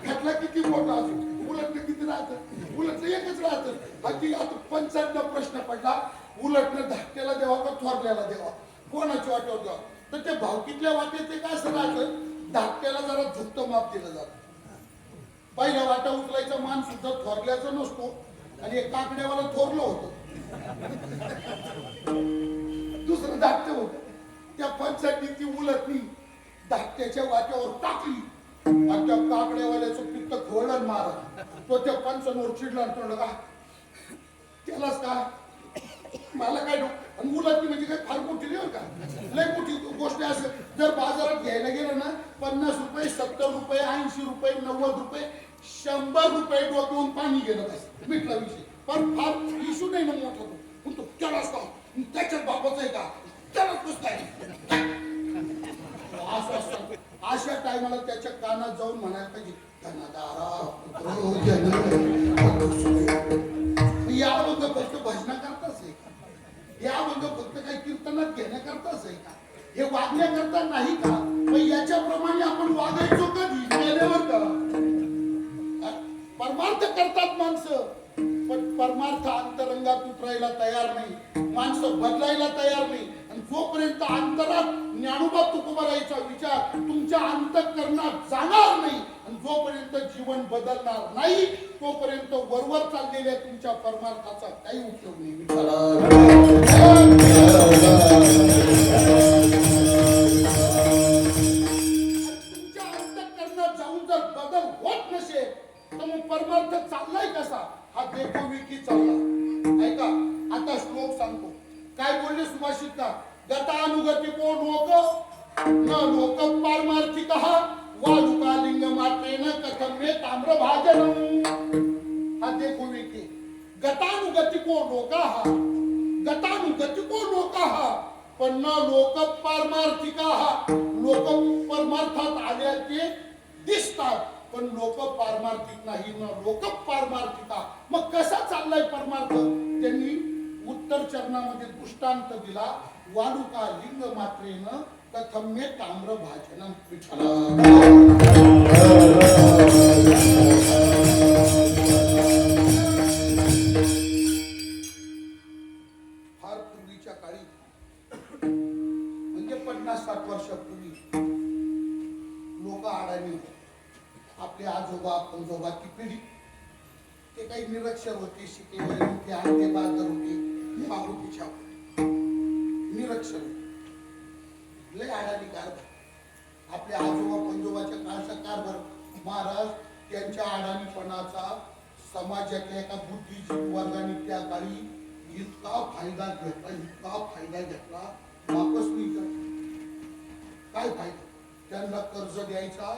खटला किती मोठा असो उलट किती राहत? उलट एकच राहत. आता 55 प्रश्न पडला, उलटनं धाकट्याला द्यावा का थोरल्याला द्यावा, कोणाच्या वाट्यावर द्यावा. तर ते भावकीतल्या वाटेत ते काय असं राहतं, धाकट्याला जरा झुकत माप दिलं जातं. पहिल्या वाटा उचलायचा मान सुद्धा थोरल्याचा नसतो आणि एक काकड्यावाला थोरलं होतं, दुसरं धाकटं होतं. त्या पंचायतीची उलटणी धाकट्याच्या वाट्यावर टाकली आणि त्या काकड्यावाल्याचं पित्त घोळण मारत. तो त्या पंचांवर चिडला आणि म्हणलं, का त्यालाच का मला काय आणि उलटणी म्हणजे काय फार मोठी नाही का, लय मोठी गोष्ट असेल. जर बाजारात घ्यायला गेलं ना 50 रुपये, 70 रुपये, 80 रुपये, 90 रुपये, 100 रुपये डोक्यावरून पाणी गेलं पाहिजे मिटला विषय. पण फार इशू नाही ना मोठा तो, पण तो त्यालाच का त्याच्यात बापाचं आहे का, त्यालाच कसं काय असं असतं. अशा टायमाला त्याच्या कानात जाऊन म्हणायला पाहिजे, या अभंग फक्त भजना करताच आहे का, या अभंग फक्त काही कीर्तनात घेण्याकरताच आहे का, हे वागण्याकरता नाही का. मग याच्याप्रमाणे आपण वागायचो कधी, मेल्यावर का. परमार्थ करतात माणसं, पण परमार्थ अंतरंगात उतरायला तयार नाही, माणसं बदलायला तयार नाही. आणि जोपर्यंत अंतरात ज्ञानोबा तुकोबारायचा विचार तुमच्या अंतःकरणात जाणार नाही आणि जोपर्यंत जीवन बदलणार नाही, तोपर्यंत वरवर चाललेल्या तुमच्या परमार्थाचा काही उपयोग नाही. तुमच्या अंतःकरणात जाऊन जर बदल होत नसेल तर मग परमार्थ चाललाय कसा, हा देखोविकी चालला. ऐका आता श्लोक सांगतो. काय बोलले सुभाषित, गतानुगतिको लोक न लोक पारमार्थिकः वालुकालिंग मात्रेन कथम मे ताम्रभाजनम्. हा देखोविकी. गतानुगतिको लोकाः, गतानुगतिको लोकाः पण न लोक पारमार्थिकाः. लोक परमार्थात आल्याचे दिसतात पण लोक पारमार्थिक नाही, न लोक पारमार्थिका. मग कसा चाललाय परमार्थ, त्यांनी उत्तर चरणामध्ये दृष्टांत दिला. वालुका लिंग मात्रेन कथम्य ताम्र भाजनम. फार पूर्वीच्या काळी म्हणजे 50-60 वर्षापूर्वी लोक अडाणी, आपले आजोबा पंजोबाची पिढी, ते काही निरक्षर होते, शिकेले होते, आणते बाजार होते, मागुती छाप निरक्षर होते, लय अडाणी कारभार. आपल्या आजोबा पंजोबाच्या काळचा कारभार. महाराज त्यांच्या अडाणीपणाचा समाजातल्या एका बुद्धिजीवी वर्गाने त्या काळी इतका फायदा घेतला, इतका फायदा घेतला, वापस नाही करत. काय फायदा, त्यांना कर्ज द्यायचा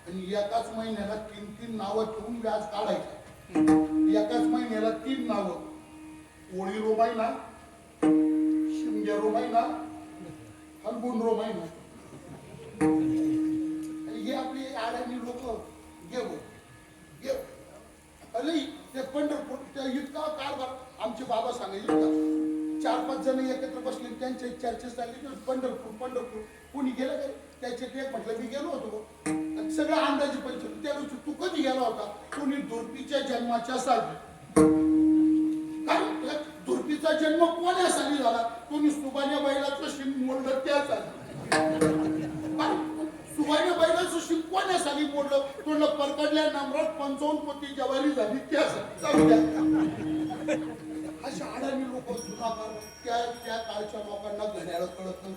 आणि एकाच महिन्याला 3-3 नावं ठेवून व्याज काढायचं. एकाच महिन्याला 3 नावं, ओळी रोमायना, शिमग्या रोमायना, हलबुन रोमायना. हे आपले अडाणी लोक घेऊ अरे ते पंढरपूर इतका कारभार. आमचे बाबा सांगायचे 4-5 जण एकत्र बसले, त्यांच्या चर्चा चालली पंढरपूर पंढरपूर. कोणी गेलं काय त्याच्यात एक म्हटलं मी गेलो होतो, सगळं अंदाजे पंचर. त्या दिवशी तू कधी गेला होता, कोणी दुर्पीच्या जन्माच्या साली. कारण दुर्पीचा जन्म कोण्या साली झाला, कोणी सुबान्या बैलाचं शिंग मोडलं त्या साली. सुबान्या बैलाचं शिंग कोण्या साली मोडलं, तोंड परकडल्या नम्रात 55 पोती ज्वारी झाली त्या साली. अशा अडाणी लोक जुनाकार. त्या काळच्या लोकांना घड्याळ कळत नाही,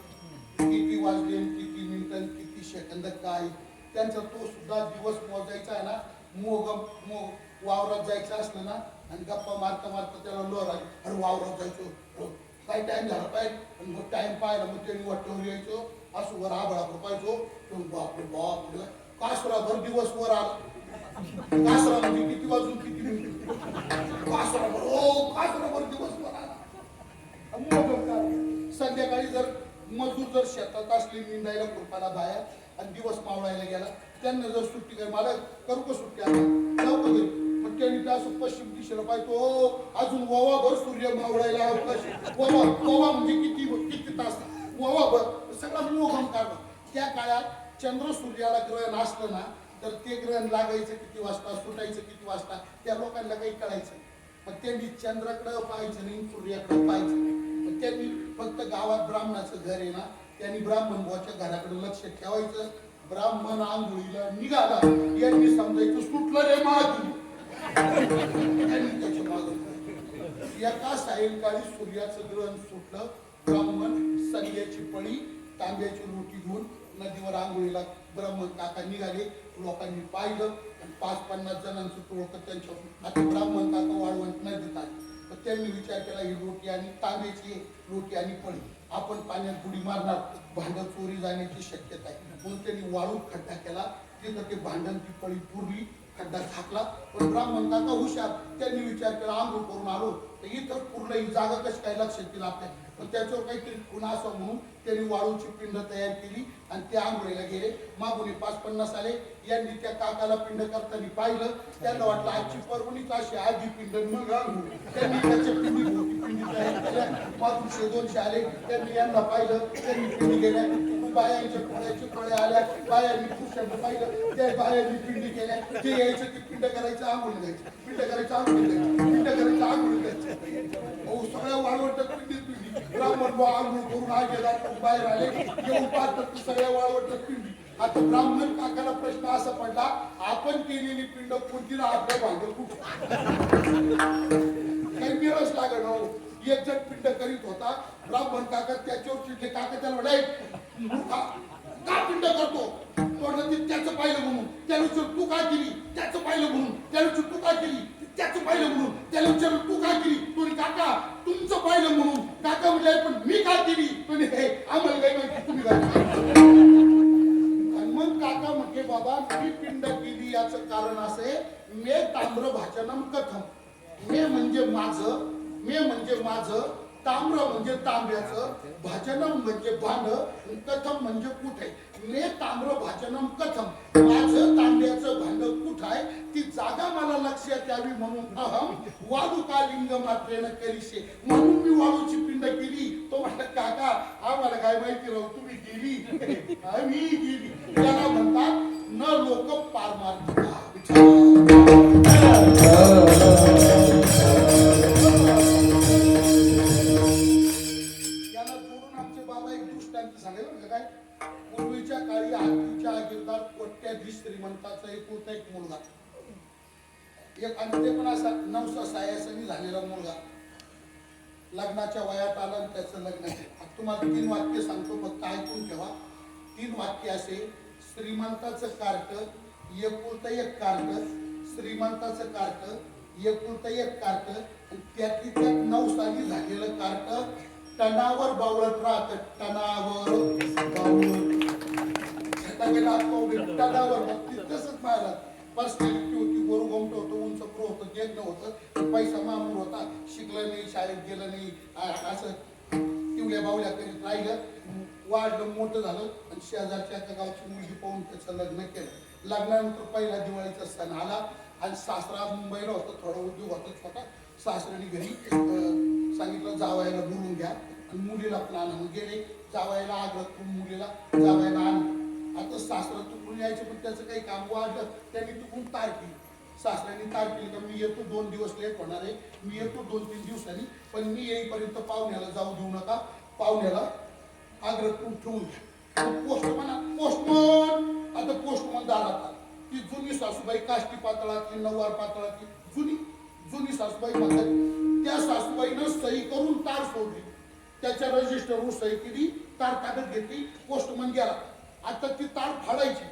किती वाजले, किती मिनिटं, किती सेकंद काय. त्यांचा तो सुद्धा दिवस मोजायचा आहे ना. वावरात जायचं असलं ना आणि गप्पा मारता मारता त्याला लोर आली, अरे वावरात जायचो, काय टाइम झाला पाहिजे. आणि मग टाइम पाहिला मग त्यांनी वाटेवर यायचो, असं वर आबळा पाहिजो. बापरे बाप, कासराभर दिवस वर आला. कासरा म्हणजे किती वाजून किती मिनिट, कासराभर, ओ कासराभर दिवस वर आला. संध्याकाळी जर मजूर जर शेतात असली, निंदायला खुरपाला बाहेर आणि दिवस मावळायला गेला, त्यांना जर सुट्टी काय, मला करू का सुट्टी, आता जाऊ का घरी. मग त्यांनी असं पश्चिम दिशेला पाहिजे, अजून ववाभर सूर्य मावळायला अवकाश. ववा म्हणजे किती तास, ववाभर सगळा मोहम काढला. त्या काळात चंद्र सूर्याला ग्रहण असलं ना तर ते ग्रहण लागायचं किती वाजता, सुटायचं किती वाजता, त्या लोकांना काही कळायचं. मग त्यांनी चंद्राकडे पाहायचं नाही, सूर्याकडे पाहायचं नाही. त्यांनी फक्त गावात ब्राह्मणाचं घर आहे ना, त्यांनी ब्राह्मण बुवाच्या घराकडे लक्ष ठेवायचं. ब्राह्मण आंघोळीला निघाला यांनी समजायचं सुटलं रे मागून. त्यांनी त्याच्या मागून एका सायंकाळी सूर्याचं ग्रहण सुटलं. ब्राह्मण संध्याची पळी तांब्याची रोटी घेऊन नदीवर आंघोळीला ब्राह्मण काका निघाले. लोकांनी पाहिलं आणि 50-50 जणांचं टोळकं त्यांच्या आता ब्राह्मण काका वाळवंट नदीत आले. तर त्यांनी विचार केला ही रोटी आणि तांब्याची रोटी आणि पळी आपण पाण्यात बुडी मारणार, भांडं चोरी जाण्याची शक्यता आहे. म्हणून त्यांनी वाळूत खड्डा केला. तिथं ते भांडण ती पळी पुरली, खड्डा झाकला. पण ब्राह्मण काका हुशार, त्यांनी विचार केला आंघोळ करून आलो तर इथं पूर्ण ही जागा कशी काय लक्षात येईल आपल्या. पण त्याच्यावर काहीतरी खुणा असावं म्हणून त्यांनी वाळूची पिंड तयार केली आणि ते आंघोळीला गेले. मागून 50-50 आले. यांनी त्या काकाला पिंड करताना पाहिलं. त्यांना वाटलं आजची पर्वणीच अशी, आधी पिंड मग आंघोळ. त्यांनी त्याच्या पिंडी तयार केल्या. मागून 100-200 आले. त्यांनी यांना पाहिलं, त्यांनी पिंडी गेल्या. बायांच्या कोळ्याचे कोळे आल्या. बायांनी पुरुषांना पाहिलं, त्या बायांनी पिंडी केल्या. जे यायचं ते पिंड करायचं आंघोळ द्यायचं, पिंड करायचं आंघोळ द्यायचं, पिंड करायचं आंघोळ द्यायचं. सगळ्या वाळवटात पिंडी. ब्राह्मण बुवा आंघोळ करून आगे बाहेर आले. येऊन पाहतात सगळ्या वाळवटात पिंडी. आता ब्राह्मण काकाला प्रश्न असा पडला, आपण केलेली पिंड कोणती ना आपल्या भांडं कुठं काही मिळच लागत हो. एक जण पिंड करीत होता. ब्राह्मण काका त्याच्यावर चिडले. काका त्याला म्हणाले का पिंड करतो. त्याचं पाहिलं म्हणून त्याला विचार तू काय केली, त्याचं पाहिलं म्हणून त्याला विचार तू काय केली, त्याचं पाहिलं म्हणून त्याला विचार तू काय केली. तुम्ही काका तुमचं पाहिलं म्हणून काका म्हणजे पण मी काय केली. तुम्ही हे आम्हाला काय माहिती तुम्ही काय. आणि मग काका म्हटले बाबा मी पिंड केली याचं कारण असे मे ताम्र भाचनम कथम. मे म्हणजे माझं, मे म्हणजे माझं, ताम्र म्हणजे तांब्याचं, भाचनम म्हणजे भांड, कथम म्हणजे कुठे. मे ताम्र भाचनम कथम. माझं तांब्याचं भांड कुठं आहे ती जागा मला लक्षात यावी म्हणून अहम वाळूका लिंग मात्रेन करीशे. म्हणून मी वाळूची पिंड केली. तो म्हटलं काका आम्हाला काय माहिती राहू तुम्ही गेली आम्ही गेली. त्याला म्हणतात न लोक पारमार्थिका. पूर्वीच्या काळी हत्तीच्या आगीरदार कोट्याधीश श्रीमंताचा एकुलता एक मुलगा, एक आणि ते पण असा 900 झालेला मुलगा लग्नाच्या वयात आला आणि त्याचं लग्न केलं. तुम्हाला 3 वाक्य सांगतो फक्त ऐकून ठेवा. 3 वाक्य असे श्रीमंताचं कार्ट, एकुलता एक कार्ट, श्रीमंताचं कार्ट, एकुलता एक कार्ट आणि त्यातली त्यात 9 साली झालेलं कार्ट टनावर बावळत राहत. टनावर टनावर तसंच पाहिला. पर्सनॅलिटी होती, गोरू गोमट होतं, उंच प्रो होतं, देखणं होतं, पैसा मामूर होता, शिकलं नाही, शाळेत गेलं नाही, असं तिवल्या बावल्या करीत राहिलं. वाढलं, मोठं झालं आणि शेजारच्या एका गावची मुलगी पाहून त्याचं लग्न केलं. लग्नानंतर पहिला दिवाळीचा सण आला आणि सासरा मुंबईला होता, थोडा उद्योग होता छोटा. सासऱ्याने घरी सांगितलं जावायला बोलून घ्या आणि मुलीला पण आणून गेले. जावायला आग्रह करून मुलीला जावायला आणलं. आता सासरा तुकडून यायचं पण त्याचं काही काम वाढलं. त्यांनी तुकडून तार केली. सासऱ्यांनी तार केली का मी येतो 2 दिवस लेट होणार आहे, मी येतो 2-3 दिवसांनी, पण मी येईपर्यंत पाहुण्याला जाऊ देऊ नका. पाहुण्याला आग्रह करून ठेवून घ्या. पोस्टमन आता पोस्टमन दारात आला. ती जुनी सासूबाई काष्टी पातळातली, नववार पातळातली जुनी सासूबाई म्हणतात. त्या सासूबाईनं सही करून तार सोडली. त्याच्या रजिस्टरवर सही केली, तार कागद घेतली, पोस्टमन गेला. आता ती तार फाडायची,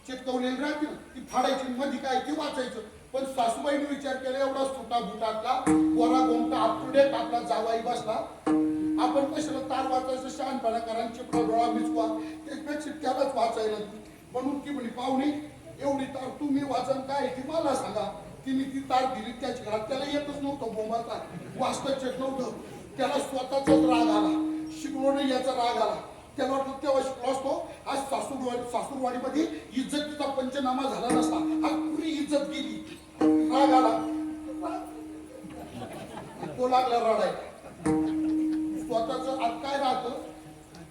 चिटकवलेली राहते ना, ती फाडायची, मध्ये काय ते वाचायचं. पण सासूबाईने विचार केला एवढा सुटा बुटातला गोरा गोमटा अप टू डेट आपला जावाई बसला, आपण कशाला तार वाचायचं, शहाणपणा करा, चिपळा डोळा मिचवा, त्यापेक्षा त्यालाच वाचायला. म्हणून ती म्हणे पाहुणे एवढी तार तुम्ही वाचन काय ती मला सांगा. तिने ती तार दिली त्याच्या घरात. त्याला येतच नव्हतं बोंबाचा, वाचताच येत नव्हतं. त्याला स्वतःचाच राग आला, शिकलो नाही याचा राग आला. त्याला वाटलं तेव्हा शिकलो असतो आज सासूरवाडीमध्ये इज्जतीचा पंचनामा झाला नसता, आज पुरी इज्जत गेली. राग आला, तो लागला रडायला. स्वतःच आज काय राहतं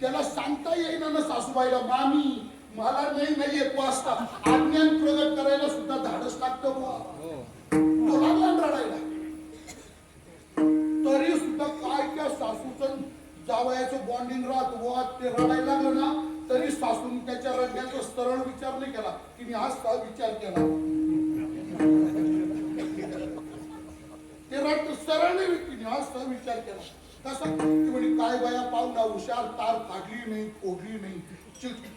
त्याला सांगता येईना ना सासूबाईला, मामी मला नाही येत वाचता, आज्ञान प्रगट करायला सुद्धा धाडस लागतं बुवा. तो लागला रडायला. तरी सुद्धा काय त्या सासूचं जावयाचं बॉन्डिंग राहत व ते रडायला लागलं ना तरी सासून त्याच्या रडण्याचा सरळ विचार नाही केला, तिने असा विचार केला. ते रड सरळ नाही, तिने असा विचार केला. कसा की म्हणे काय बाया पाहुणा हुशार, तार फाडली नाही, फोडली नाही,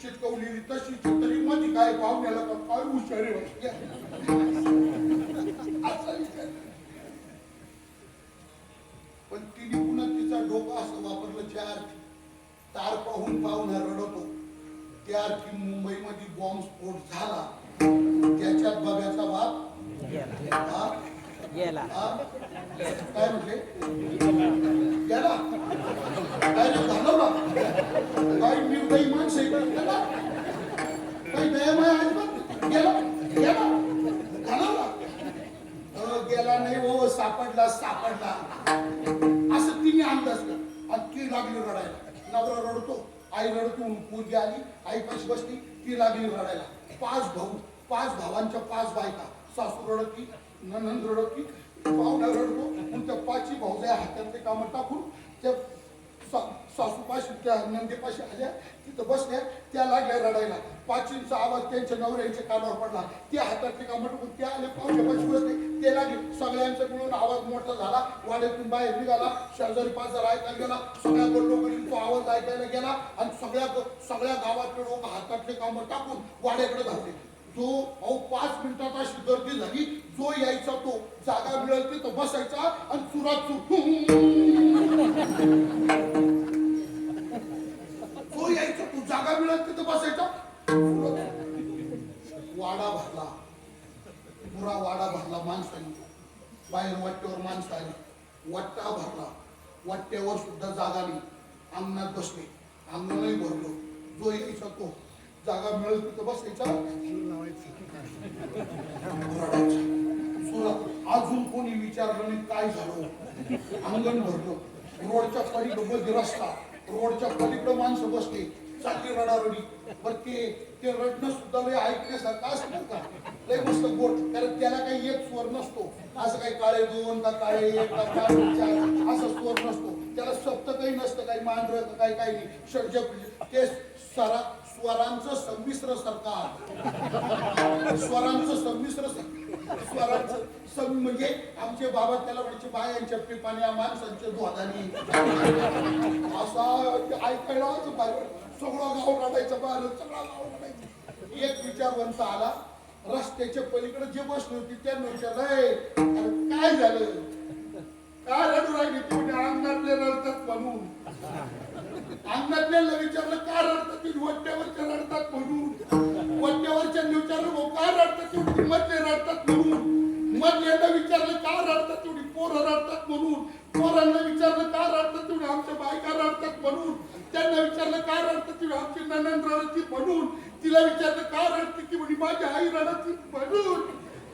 चिटकवली तशी तरी मध्ये काय पाहुण्याला काय हुशार आहे असा विचार. पण तिने पुन्हा तिचा डोका असं वापरलं, ज्या अर्थी तार पाहून पाहुणा रडतो त्या अर्थी मुंबईमध्ये बॉम्ब स्फोट झाला, त्याच्यात बघायचा बाप गेला. काय म्हटले गेला, काय घालवला, काही निर्दयी माणसं गेला, काही दयामय अजिबात गेला गेला घालवला. गेला नाही हो, सापडला सापडला असं तिने अंदाज केला. आणि ती लागली रडायला. नवरा रडतो, आई रडतो, पोरगी आली, आई पाशी बसली, ती लागली रडायला. 5 भाऊ, 5 भावांच्या 5 बायका, सासू रडती, ननंद रडती, पाहुणा रडतो. मग त्या 5ही भाऊजाया हातातले कामं टाकून त्या सासूपाशी त्या नंदेपाशी आल्या, तिथं बसल्या, त्या लागल्या रडायला. 5चा आवाज त्यांच्या नवऱ्याच्या कानावर पडला, त्या हातातले कामं टाकून त्या आले, पाहुण्यापाशी बसले, ते लागले. सगळ्यांचा मिळून आवाज मोठा झाला, वाड्यातून बाहेर निघाला, शेजारी पाजारी ऐकायला गेला, सगळ्या लोकांनी तो आवाज ऐकायला गेला आणि सगळ्या गावातले लोक हातातले कामं टाकून वाड्याकडे धावले. जो 5 मिनिटात अशी गर्दी झाली, जो यायचा तो जागा मिळेल तिथं बसायचा आणि चुरात जो यायचा तो जागा मिळेल तिथं बसायचा. वाडा भरला, पुरा वाडा भरला माणसांनी. बाहेर वाट्यावर माणसं आली, वाट्टा भरला, वाट्यावर सुद्धा जागा नाही. अंगणात बसले, अंगणही भरलो. जो यायचा तो जागा मिळेल तिथं बसायचा, अजून कोणी विचारलं नाही काय झालं. अंगण भरलं, रोडच्या पलीकडे रस्ता, रोडच्या पलीकडे माणसं बसले, चालली रडारडी. पण ते रडणं सुद्धा लय ऐकण्यासारखं असतं का, लय मस्त गोड. कारण त्याला काही एक स्वर नसतो, असं काही काळे 2 का काळे 1 का काळे 4 असा स्वर नसतो. त्याला सप्त काही नसतं, काही मांढर काही नाही. षडजप ते स्वरांचं संमिश्र सरकार, स्वरांचं संमिश्र स्वरांचं म्हणजे आमचे बाबा त्याला म्हणजे बायांच्या पिपाण्या, माणसांच्या द्वादानी असा ऐकायला सगळं गाव रडायचं, बाहेर सगळं गाव रडायचं. एक विचारवंत आला, रस्त्याच्या पलीकडे जे बसले होते त्यांना विचारलं, काय झालं, काय रडू राहिली तुम्ही? अंगणातले रडतात म्हणून. अंगणातल्याला विचारलं का रडतात तुम्ही? वट्ट्यावरच्या रडतात म्हणून. वट्ट्यावरच्या विचारलं भाऊ काय रडतात तुम्ही? मधले रडतात म्हणून. मधल्याला विचारलं का रडतात तुम्ही? पोरं रडतात म्हणून. पोरांना विचारलं का रडतात तुम्ही? आमच्या बायका रडतात म्हणून. त्यांना विचारलं का रडतात तुम्ही? आमची नणंद रडती म्हणून. तिला विचारलं का रडते की म्हणे माझी आई रडती म्हणून.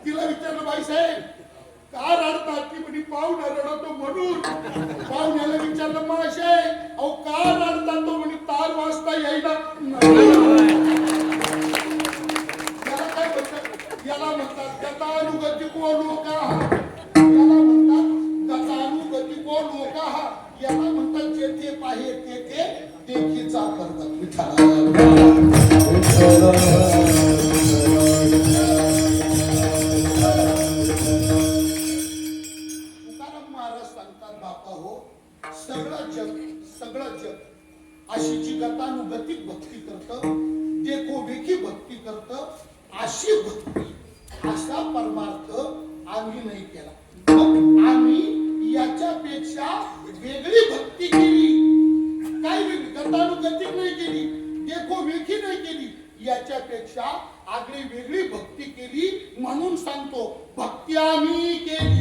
तिला विचारलं बाईसाहेब का रडतात की म्हणे पाहुणा रडतो म्हणून. पाहुण्याला विचारलं माशे अहो का रडतात तो म्हणे तार वाजता येईना. याला काय म्हणतात? याला म्हणतात गतानुगतिको लोकाः. याला म्हणतात गतानुगतिको लोकाः. याला म्हणतात जेथे पाहे तेथे देखीचा करतात. सगळं जग अशी जी गतानुगतिक भक्ती करतं, देखोदेखी भक्ती करतं, अशी भक्ती, असा परमार्थ आम्ही नाही केला. मग आम्ही याच्यापेक्षा वेगळी भक्ती केली. काय वेगळी? गतानुगतिक नाही केली, देखोदेखी नाही केली, याच्यापेक्षा आगळी वेगळी भक्ती केली. म्हणून सांगतो भक्ती आम्ही केली.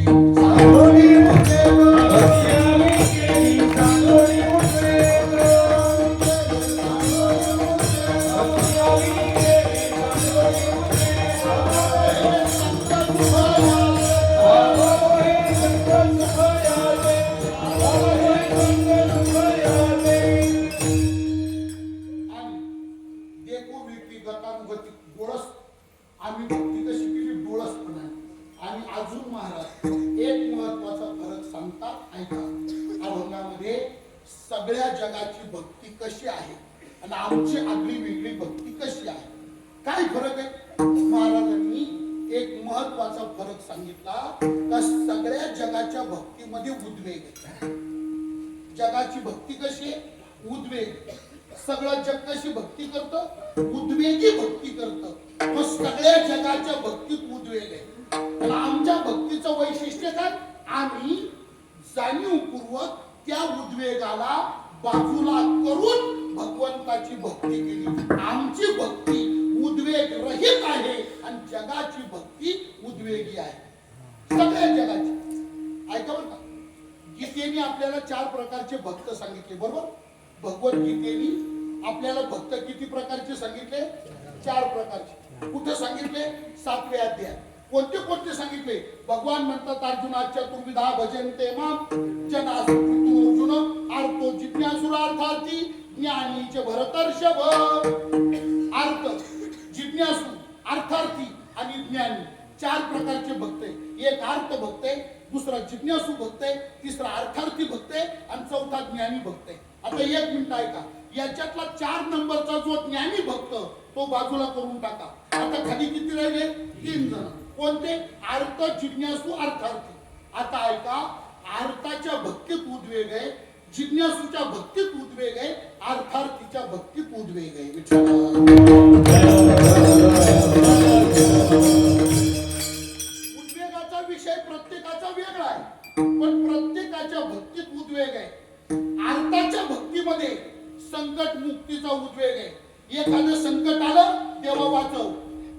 आम्ही भक्ती कशी केली? डोळसपणा. आणि अजून महाराज एक महत्वाचा फरक सांगतात, ऐका. जगाची भक्ती कशी आहे आणि आमची आगळी वेगळी भक्ती कशी आहे, काय फरक आहे? महाराजांनी एक महत्वाचा फरक सांगितला का सगळ्या जगाच्या भक्तीमध्ये उद्वेग आहे. जगाची भक्ती कशी आहे? उद्वेग. सगळं जग कशी भक्ती करतं? उद्वेगी भक्ती करतं. मग सगळ्या जगाच्या भक्तीत उद्वेग आहे. आणि आमच्या भक्तीचं वैशिष्ट्य काय? आम्ही जाणीवपूर्वक त्या उद्वेगाला बाजूला करून भगवंताची भक्ती केली. आमची भक्ती उद्वेग रहित आहे आणि जगाची भक्ती उद्वेगी आहे. सगळ्या जगाची. ऐका बरं का, गीतेने आपल्याला 4 प्रकारचे भक्त सांगितले, बरोबर? भगवद्गीतेने आपल्याला भक्त किती प्रकारचे सांगितले? 4 प्रकारचे. कुठे सांगितले? 7व्या अध्यायात. कोणते कोणते सांगितले? भगवान म्हणतात अर्जुना चतुर्विधा भजन्ते माम जनासु अर्जुन आर्तो जिज्ञासुरार्थार्थी ज्ञानी च भरतर्षभ. अर्थ, जिज्ञासू, अर्थार्थी आणि ज्ञानी 4 प्रकारचे भक्त आहे. एक अर्थ भक्त आहे, दुसरा जिज्ञासू भक्त आहे, तिसरा अर्थार्थी भक्त आहे आणि चौथा ज्ञानी भक्त आहे. आता 1 मिनिट ऐका, याच्यातला 4 नंबरचा जो ज्ञानी भक्त तो बाजूला करून टाका. आता खाली किती राहिले? 3 जण. कोणते? अर्थ, जिज्ञासू, अर्थार्थी. आता ऐका, अर्थाच्या भक्तीत उद्वेग आहे, जिज्ञासूच्या भक्तीत उद्वेग आहे, अर्थार्थीच्या भक्तीत उद्वेग आहे. उद्वेगाचा विषय प्रत्येकाचा वेगळा आहे, पण प्रत्येकाच्या भक्तीत उद्वेग आहे. अर्थाच्या भक्तीमध्ये संकट मुक्तीचा उद्वेग आहे. एखादं संकट आलं, देवा वाचव,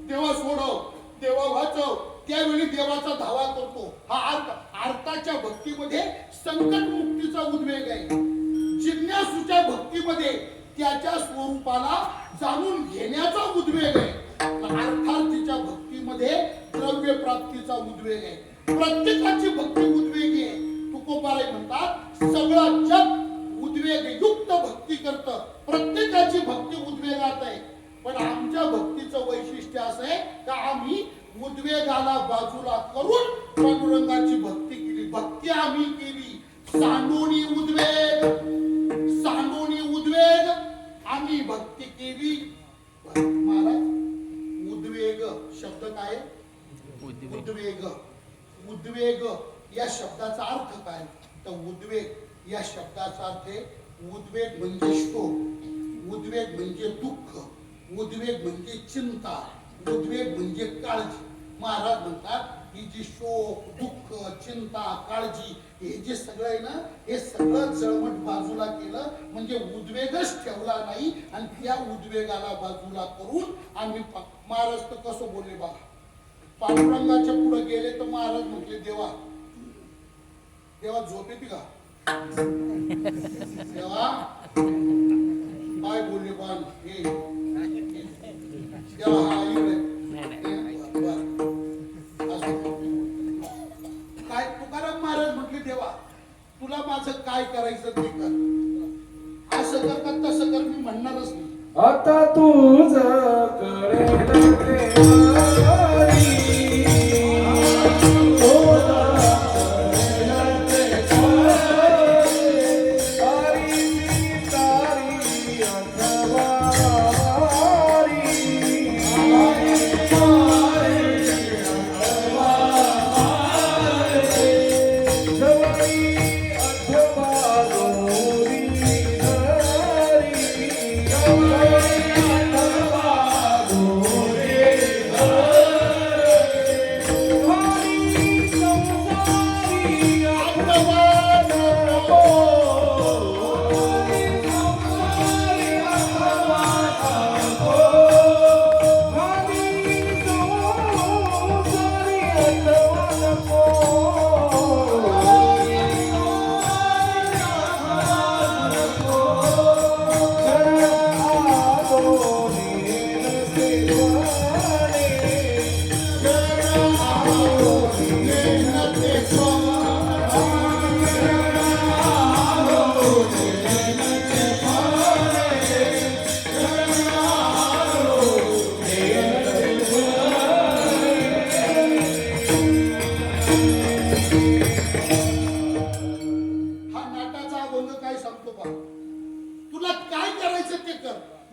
देवा सोडव, देवा वाचव, त्यावेळी देवाचा धावा करतो. हा अर्थ. अर्थाच्या भक्तीमध्ये संकट मुक्तीचा उद्वेग आहे. जिज्ञासूच्या भक्तीमध्ये त्याच्या स्वरूपाला जाणून घेण्याचा उद्वेग आहे. अर्थार्थीच्या भक्तीमध्ये द्रव्य प्राप्तीचा उद्वेग आहे. प्रत्येकाची भक्ती उद्वेगी आहे. तुकोबाराय म्हणतात सगळं जग उद्वेग युक्त भक्ती करतं. प्रत्येकाची भक्ती उद्वेगात आहे. पण आमच्या भक्तीचं वैशिष्ट्य असं आहे का आम्ही उद्वेगाला बाजूला करून पांडुरंगाची भक्ती केली. भक्ती आम्ही केली सांडोनी उद्वेग, सांडोनी उद्वेग आम्ही भक्ती केली. महाराज, उद्वेग शब्द काय? उद्वेग. उद्वेग या शब्दाचा अर्थ काय? तर उद्वेग या शब्दाचा अर्थ आहे उद्वेग म्हणजे शोक, उद्वेग म्हणजे दुःख, उद्वेग म्हणजे चिंता, उद्वेग म्हणजे काळजी. महाराज म्हणतात ही जी शोक, दुःख, चिंता, काळजी हे जे सगळं आहे ना, हे सगळं जळमट बाजूला केलं म्हणजे उद्वेगच ठेवला नाही. आणि त्या उद्वेगाला बाजूला करून आम्ही महाराज तर कसं बोलले बघा, पांडुरंगाच्या पुढे गेले तर महाराज म्हटले देवा, देवा झोप येते का? देवा काय बोलले बाण हे देवा हा इकडे काय तुकाराम महाराज म्हटले देवा तुला माझं काय करायचं ते कर, असं कर का तसं कर मी म्हणणारच नाही. आता तुझ करेल देवारी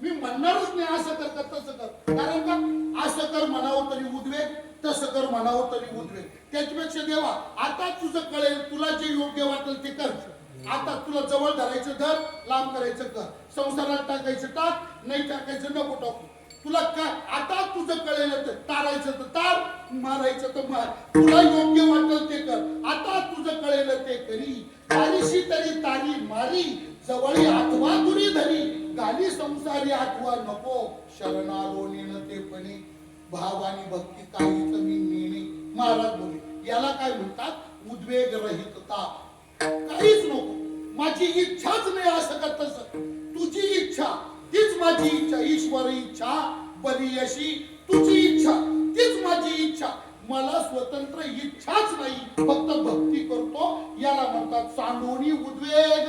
मी म्हणणारच नाही असं कर का तसं कर. कारण का असं कर म्हणावं तरी उद्वेग, तसं कर म्हणावं तरी उद्वेग. त्याच्यापेक्षा देवा आता तुझं कळेल, तुला जे योग्य वाटेल ते कर. आता तुला जवळ धरायचं धर, लांब करायचं कर. संसारात टाकायचं टाक, नाही टाकायचं नको टाकू. तुला काय आता तुझं कळेल तर तारायचं तर तार, मारायचं तर मार. तुला योग्य वाटेल ते कर. आता तुझं कळेल ते करी. तारीशी तरी तारी मारी, जवळी आठवा दुरी धरी. गाली संसारी आठवा नको, शरणालो नेणतेपणे. भाव आणि भक्ती काहीच मी नेणे. महाराज बोले याला काय म्हणतात उद्वेग रहितता. काहीच नको, माझी इच्छाच नाही असं का तसं. तुझी इच्छा तीच माझी इच्छा. ईश्वर इच्छा बलियशी, तुझी इच्छा तीच माझी इच्छा. मला स्वतंत्र इच्छाच नाही, फक्त भक्ती करतो. याला म्हणतात सांडोणी उद्वेग.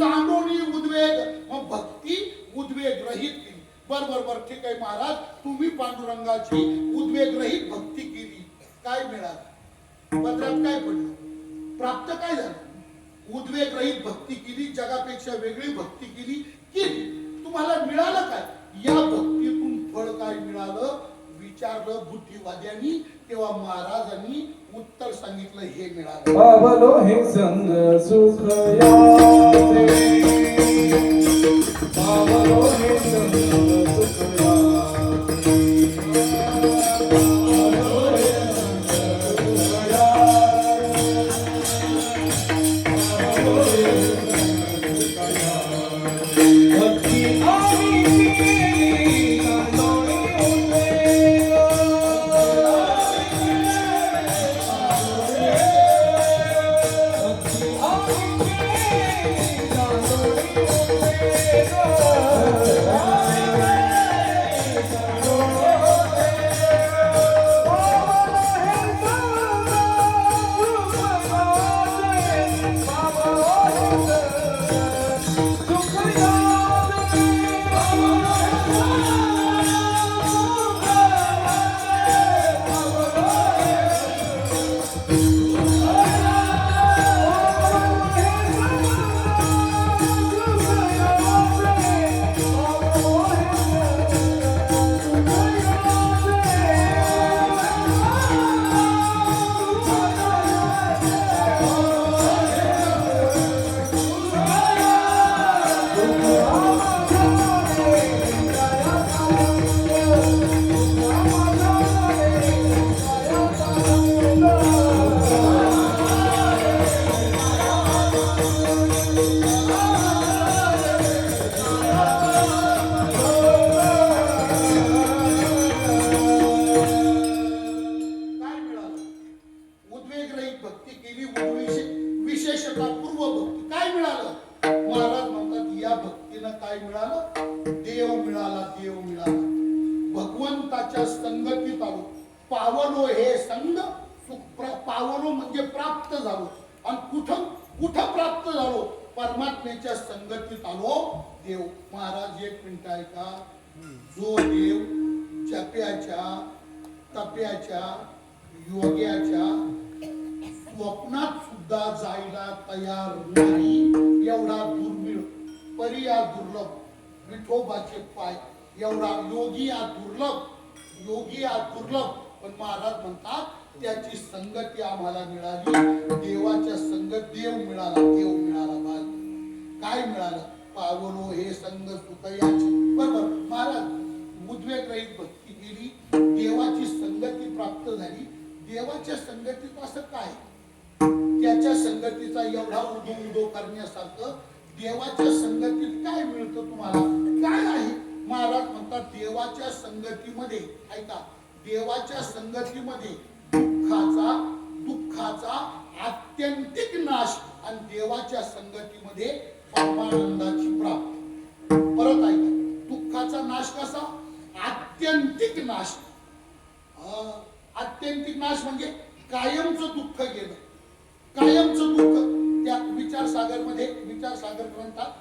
सांडोणी उद्वेग. मग भक्ती उद्वेग रहित केली. बर ठीक आहे महाराज, तुम्ही पांडुरंगाची उद्वेग रहित भक्ती केली, काय मिळालं? पदरात काय पडलं? प्राप्त काय झालं? उद्वेग रहित भक्ती केली, जगापेक्षा वेगळी भक्ती केली. तुम्हाला मिळालं काय? या भक्तीतून फळ काय मिळालं विचारलं बुद्धिवाद्यांनी. तेव्हा महाराजांनी उत्तर सांगितलं हे मिळालं. पावलो हे संग सुख याचे, पावलो हे संग सुख याचे. पावलो हे संग पावलो म्हणजे प्राप्त झालो. आणि कुठं कुठं प्राप्त झालो? परमात्म्याच्या संगतीत आलो. देव महाराज एक मिनिट आहे का? जो देव जप्याच्या तप्याच्या योग्याच्या स्वप्नात सुद्धा जायला तयार नाही, एवढा दुर्मिळ परिया दुर्लभ विठोबाचे पाय, एवढा योगी या दुर्लभ, योगी या दुर्लभ. पण महाराज म्हणतात त्याची संगती आम्हाला मिळाली. देवाच्या संगत देव मिळाला, देव मिळाला. काय मिळालं? पावलो हे संग सुखयाची. बरोबर महाराज उद्वेग रहित भक्ती केली, देवाची संगती प्राप्त झाली. देवाच्या संगतीत असं काय? त्याच्या संगतीचा एवढा उदो उदो करण्यासारखं देवाच्या संगतीत काय मिळतं तुम्हाला? काय आहे? महाराज म्हणतात देवाच्या संगतीमध्ये, ऐका, देवाच्या संगतीमध्ये दुःखाचा आत्यंतिक नाश आणि देवाच्या संगतीमध्ये परमानंदाची प्राप्ती. परत ऐका, दुःखाचा नाश कसा? आत्यंतिक नाश. आत्यंतिक नाश म्हणजे कायमचं दुःख गेलं, कायमचं दुःख. त्या विचारसागरमध्ये, विचारसागर ग्रंथात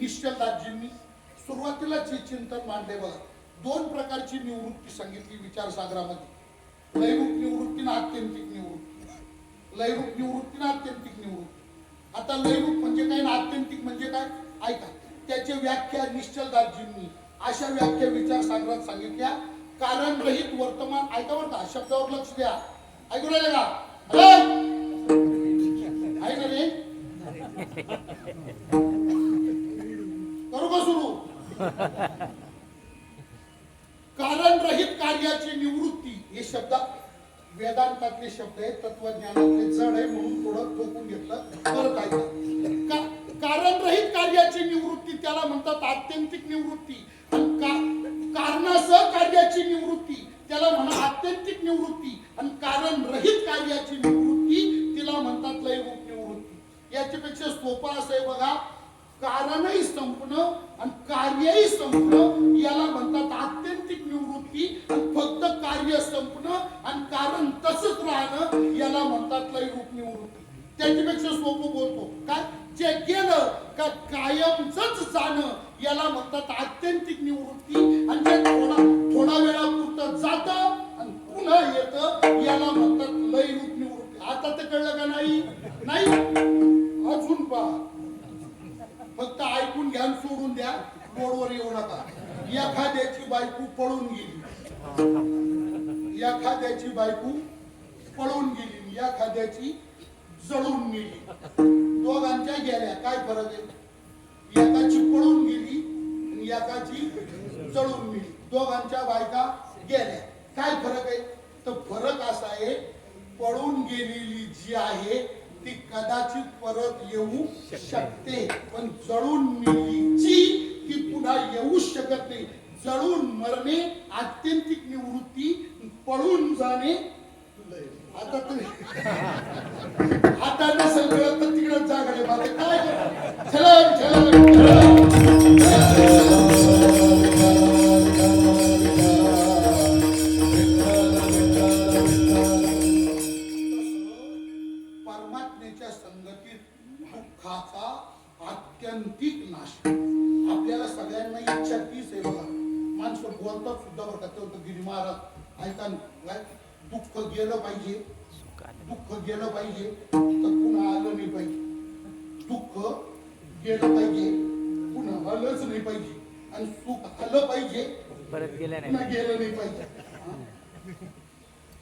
निश्चलदासजींनी सुरुवातीला चिंतन मांडले बघा. दोन प्रकारची निवृत्ती सांगितली विचारसागरामध्ये, लयरूप निवृत्ती आणि आत्यंतिक निवृत्ती. लयरूप निवृत्ती आणि आत्यंतिक निवृत्ती. आता लयरूप म्हणजे काय आणि आत्यंतिक म्हणजे काय? ऐका, त्याची व्याख्या निश्चलदासजींनी अशा व्याख्या विचार सागरात सांगितल्या. कारण रहित वर्तमान, ऐका बरं का, शब्दावर लक्ष द्या. ऐकू राहिले का? आहे ना रे? करू का सुरू? कारण रहित कार्याची निवृत्ती हे शब्द वेदांतातले शब्द आहेत, तत्वज्ञानातले जड आहे म्हणून थोडं ठोकून घेतलं. परत ऐका. कारण रहित कार्याची निवृत्ती त्याला म्हणतात आत्यंतिक निवृत्ती. आणि कारणासह कार्याची निवृत्ती त्याला म्हणा आत्यंतिक निवृत्ती. आणि कारण रहित कार्याची निवृत्ती तिला म्हणतात लयरूप निवृत्ती. याच्यापेक्षा सोपं असं आहे बघा, कारणही संपणं आणि कार्यही संपणं याला म्हणतात आत्यंतिक निवृत्ती. आणि फक्त कार्य संपणं आणि कारण तसंच राहणं याला म्हणतात लयरूप निवृत्ती. त्याच्यापेक्षा सोपं बोलतो काय, जे गेलं का कायमच जाणं याला म्हणतात आत्यंतिक निवृत्ती. आणि जे थोडा वेळापुरतं जातं आणि पुन्हा येतं याला म्हणतात लयरूप निवृत्ती. आता तर कळलं का? नाही अजून पहा, फक्त ऐकून घ्या, सोडून द्या, रोडवर येऊ नका. एखाद्याची बायको पळून गेली, एखाद्याची बायको पळून गेली, एखाद्याची जळून गेली. दोघांच्या गेल्या, काय फरक आहे? एकाची पळून गेली आणि एकाची जळून गेली. दोघांच्या बायका गेल्या, काय फरक आहे? तर फरक असा आहे, पळून गेलेली जी आहे ती कदाचित परत येऊ शकते, पण जळून मेलीची ती पुन्हा येऊ शकत नाही. जळून मरणे आत्यंतिक निवृत्ती, पळून जाणे. आता तुम्ही आता नसेल कळत तर तिकडे जागडे माझे काय परमात्म्याच्या संगतीत दुःखाचा आत्यंतिक नाश. आपल्याला सगळ्यांना इच्छा तीच आहे बघा. माणसं बोलतात सुद्धा बरं का, ते गिरी महाराज ऐका ना, दुःख गेलं पाहिजे, दुःख गेलं पाहिजे तर पुन्हा आलं नाही पाहिजे. दुःख गेलं पाहिजे पुन्हा आलंच नाही पाहिजे. आणि सुख आलं पाहिजे परत गेलं पुन्हा गेलं नाही पाहिजे.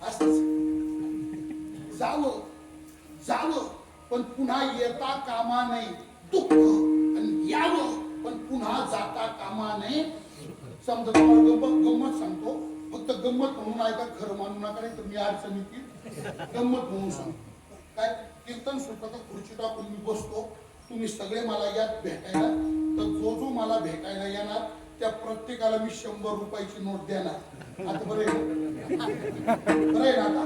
असंच जावं पण पुन्हा येता कामा नये दुःख, आणि यावं पण पुन्हा जाता कामा नये. समजा तुम्हाला गंमत सांगतो, फक्त गंमत म्हणून ऐका, खरं मानू नका, नाही तर मी अडचणीतील गंमत म्हणून सांगतो. काय कीर्तन सुटलं खुर्ची टाकून मी बसतो, तुम्ही सगळे मला यात भेटायला, तर जो मला भेटायला येणार त्या प्रत्येकाला मी 100 रुपयाची नोट देणार. आता बरं आहे ना? आता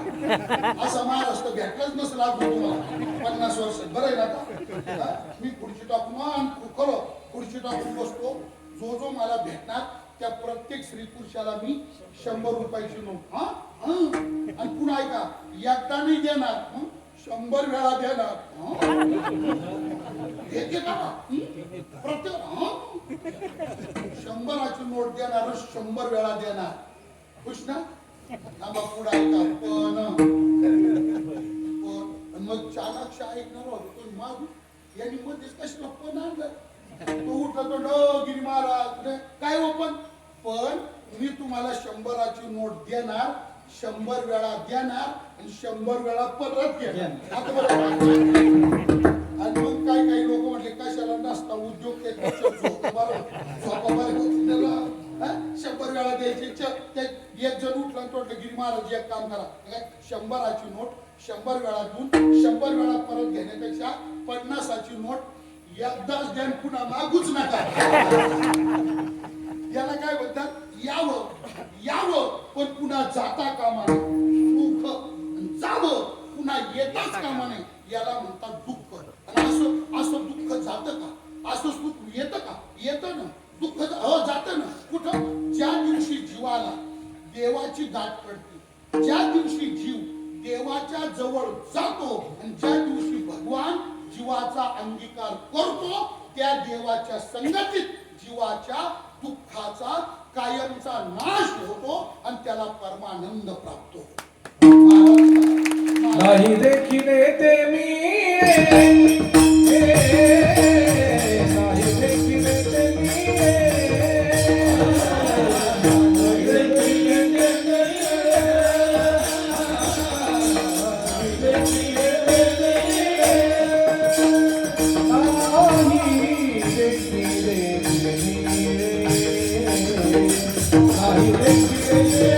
असं महाराष्ट्र भेटलाच नसेल अजून तुम्हाला 50 वर्ष. बरं आहे ना? आता मी खुर्ची टाकून खरं खुर्ची टाकून बसतो, जो मला भेटणार त्या प्रत्येक स्त्री पुरुषाला मी 100 रुपयाची नोट. आणि पुन्हा ऐका, एकदा नाही देणार, 100 वेळा देणार. घेते का प्रत्येक 100ची नोट देणार, 100 वेळा देणार. खुश ना? आम्हा पुढे ऐका, पण मग चालक ऐकणार होतो मग यांनी मध्येच कशाला पण आणलं. तो उठला तो गिरी महाराज काय हो, पण मी तुम्हाला 100ची नोट देणार, 100 वेळा देणार आणि 100 वेळा परत घेणार. आता बरं. आणि मग काही लोक म्हटले कशाला नसता उद्योग, 100 वेळा द्यायचे. एक जण उठला तो गिरी महाराज एक काम करा, 100ची नोट 100 वेळा देऊन 100 वेळा परत घेण्यापेक्षा 50ची नोट एकदाच द्या, पुन्हा मागूच नका. याला काय म्हणतात? यावं पण पुन्हा जाता कामा नये. सुख जावं पुन्हा येताच कामा नये याला म्हणतात दुःख. आणि असं दुःख जातं का? असं सुख येतं का? येतं ना. दुःख जातं ना. कुठं? ज्या दिवशी जीवाला देवाची गाठ पडते, ज्या दिवशी जीव देवाच्या जवळ जातो आणि ज्या दिवशी भगवान जीवाचा अंगीकार करतो, त्या देवाच्या संगतीत जीवाच्या दुःखाचा कायमचा नाश होतो आणि त्याला परमानंद प्राप्त होतो. नाही देखिले ते मी, नाही देखिले ते नाही देखिले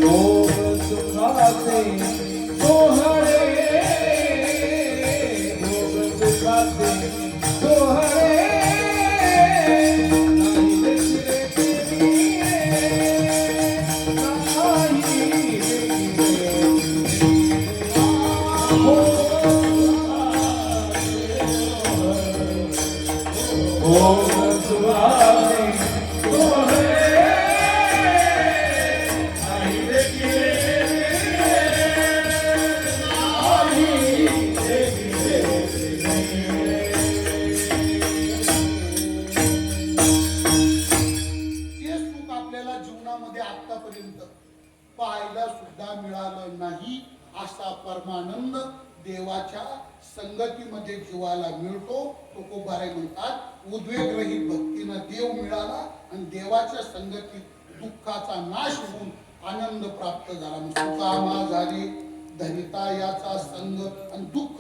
भोग सुखाचे सोहळे भोग सुखाचे सोहळे नाही देखिले जे सुख आपल्याला जीवनामध्ये आतापर्यंत पाहायला सुद्धा मिळालं नाही असा परमानंद देवाच्या संगतीमध्ये जीवाला मिळतो. तुकोबाराय म्हणतात उद्वेगरहित भक्तीनं देव मिळाला आणि देवाच्या संगतीत दुःखाचा नाश होऊन आनंद प्राप्त झाला. सुकामा झाले धरिता याचा संग आणि दुःख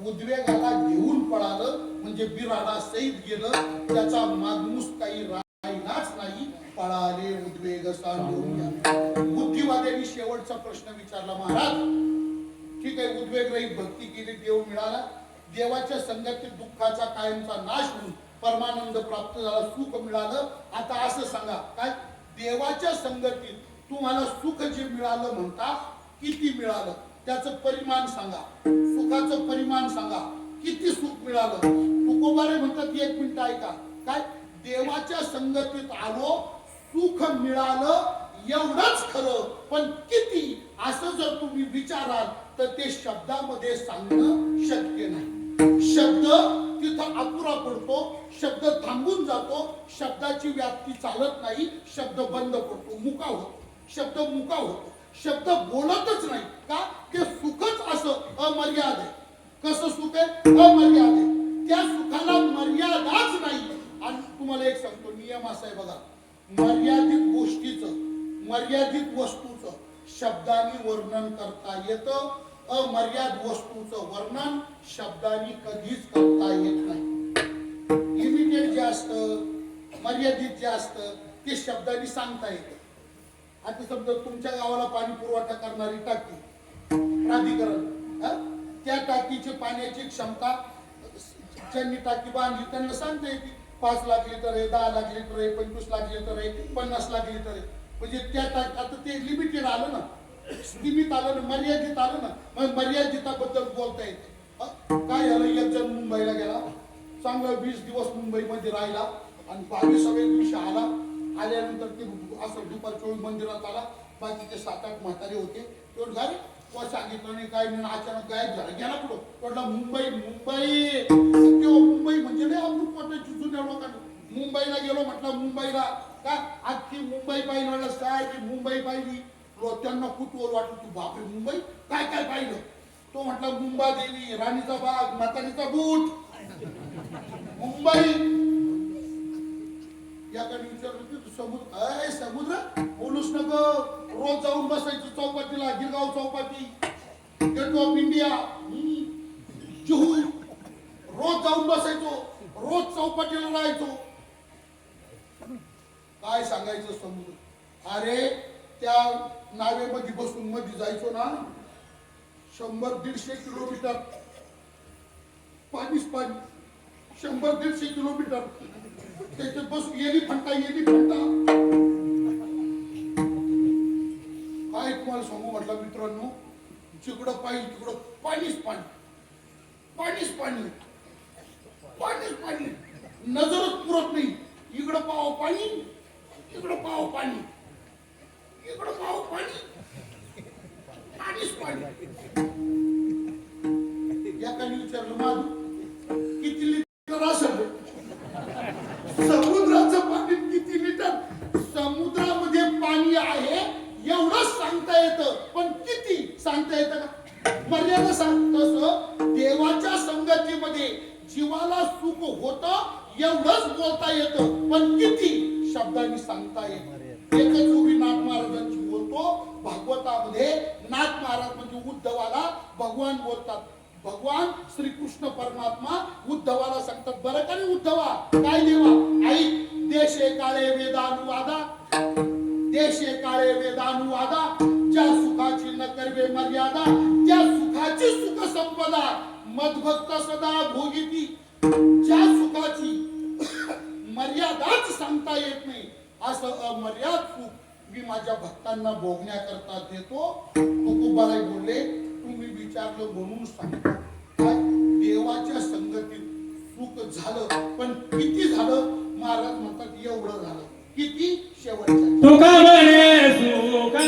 उद्वेगाला घेऊन पळालं म्हणजे बिराडा सहित गेलं. त्याचा मागणूस काही राहिलाच नाही. पळाले उद्वेग सांडून. बुद्धिवाद्यांनी शेवटचा प्रश्न विचारला महाराज ठीक आहे उद्वेग रहित भक्ती केली देव मिळाला देवाच्या संगतीत दुःखाचा कायमचा नाश होऊन परमानंद प्राप्त झाला सुख मिळालं. आता असं सांगा काय देवाच्या संगतीत तुम्हाला सुख जे मिळालं म्हणता किती मिळालं त्याचं परिमाण सांगा. सुखाचं परिमाण सांगा किती सुख मिळालं. तुकोबारे म्हणतात एक मिनिट ऐका काय देवाच्या संगतीत आलो सुख मिळालं एवढंच खरं पण किती असं जर तुम्ही विचाराल तर ते शब्दामध्ये सांगणं शक्य नाही. शब्द तिथं अपुरा पडतो शब्द थांबून जातो शब्दाची व्याप्ती चालत नाही शब्द बंद पडतो मुका होतो शब्द मुका होतो शब्द बोलतच नाही का ते सुखच असं अमर्याद आहे. कसं सुख आहे अमर्याद आहे. त्या सुखाला मर्यादाच नाही. आणि तुम्हाला एक सांगतो नियम असा आहे बघा मर्यादित गोष्टीचं मर्यादित वस्तूचं शब्दांनी वर्णन करता येतं. अमर्याद वस्तूचं वर्णन शब्दांनी कधीच करता येत नाही. लिमिटेड जे असतं मर्यादित जे असतं ते शब्दांनी सांगता येतं. आता समजा तुमच्या गावाला पाणी पुरवठा करणारी टाकी प्राधिकरण त्या टाकीची पाण्याची क्षमता ज्यांनी टाकी बांधली त्यांना सांगता येते 5 लाख लिटर आहे 10 लाख लिटर आहे 25 लाख लिटर आहे 50 लाख लिटर आहे. म्हणजे त्या आता ते लिमिटेड आलं ना सीमित आलं ना मर्यादित आलं ना मग मर्यादिताबद्दल बोलता येते. काय झालं एक जण मुंबईला गेला चांगला 20 दिवस मुंबईमध्ये राहिला आणि 22व्या दिवशी आल्यानंतर ते असं दुपारच्या वेळी मंदिरात आला. बाकीचे 7-8 म्हातारे होते तेवढं झाले कोण सांगितलं नाही काय नाही अचानक गायब झाला गेला कुठं म्हटलं मुंबई तेव्हा मुंबई म्हणजे नाही आपण पोटाची जुन्या लोकांना मुंबईला गेलो म्हटलं मुंबईला का अख्खी मुंबई पाहिली म्हटलं साहेब मुंबई पाहिली त्यांना कुतूहल वाटलं तू बापरे मुंबई काय काय पाहिलं तो म्हटला मुंबादेवी राणीचा बाग म्हातारीचा बूट मुंबई याकडे विचारलं समुद्र समुद्र बोलूच नको रोज जाऊन बसायचं चौपाटीला Girgaon Chowpatty gate of India Juhu रोज जाऊन बसायचो रोज चौपाटीला राहायचो. काय सांगायचं समुद्र अरे त्या नावेमध्ये बसून मध्ये जायचो ना 100-150 किलोमीटर पाणीच पाणी 100-150 किलोमीटर त्याच्यात बसून येली फंटा काय तुम्हाला सांगू म्हटलं मित्रांनो जिकडं पाहिजे तिकडं पाणीच पाणी नजरच पुरत नाही. इकडं पाव पाणी इकडं पाव पाणी इकडं पाव पाणी पाणीच पाणी. याकडे विचारलं माझं किती लिटर असेल समुद्राचं पाणी किती लिटर समुद्रामध्ये पाणी आहे एवढंच सांगता येतं पण किती सांगता येतं का मर्यादा सांग. तसं देवाच्या संगतीमध्ये जीवाला सुख होतं एवढंच बोलता येतं पण किती शब्दांनी सांगता येतं. एकच उभी नाथ महाराजांची बोलतो भागवता उद्धवामध्ये नाथ महाराज म्हणजे उद्धवाला भगवान बोलतात. भगवान श्रीकृष्ण परमात्मा उद्धवाला सांगतात, बरं का रे उद्धवा, काय देवा ऐक, देशे काळे वेदानुवादा, देशे काळे वेदानुवादा, ज्या सुखाची न करवे मर्यादा, त्या सुखाची सुख संपदा मदभक्त सदा भोगिती. ज्या सुखाची मर्यादाच सांगता येत नाही असं अमर्याद सुख मी माझ्या भक्तांना भोगण्याकरता देतो. तुकोबाराय बोलले, तुम्ही विचारलं म्हणून सांगतो. काय देवाच्या संगतीत सुख झालं, पण किती झालं? महाराज म्हणतात एवढं झालं. किती? शेवटच्या तुका म्हणे सुका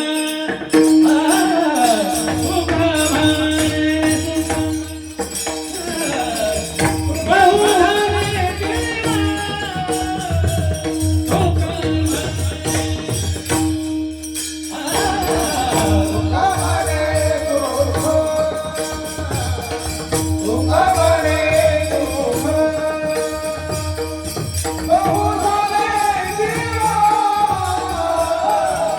तुका म्हणे बहु झाले देवा तुका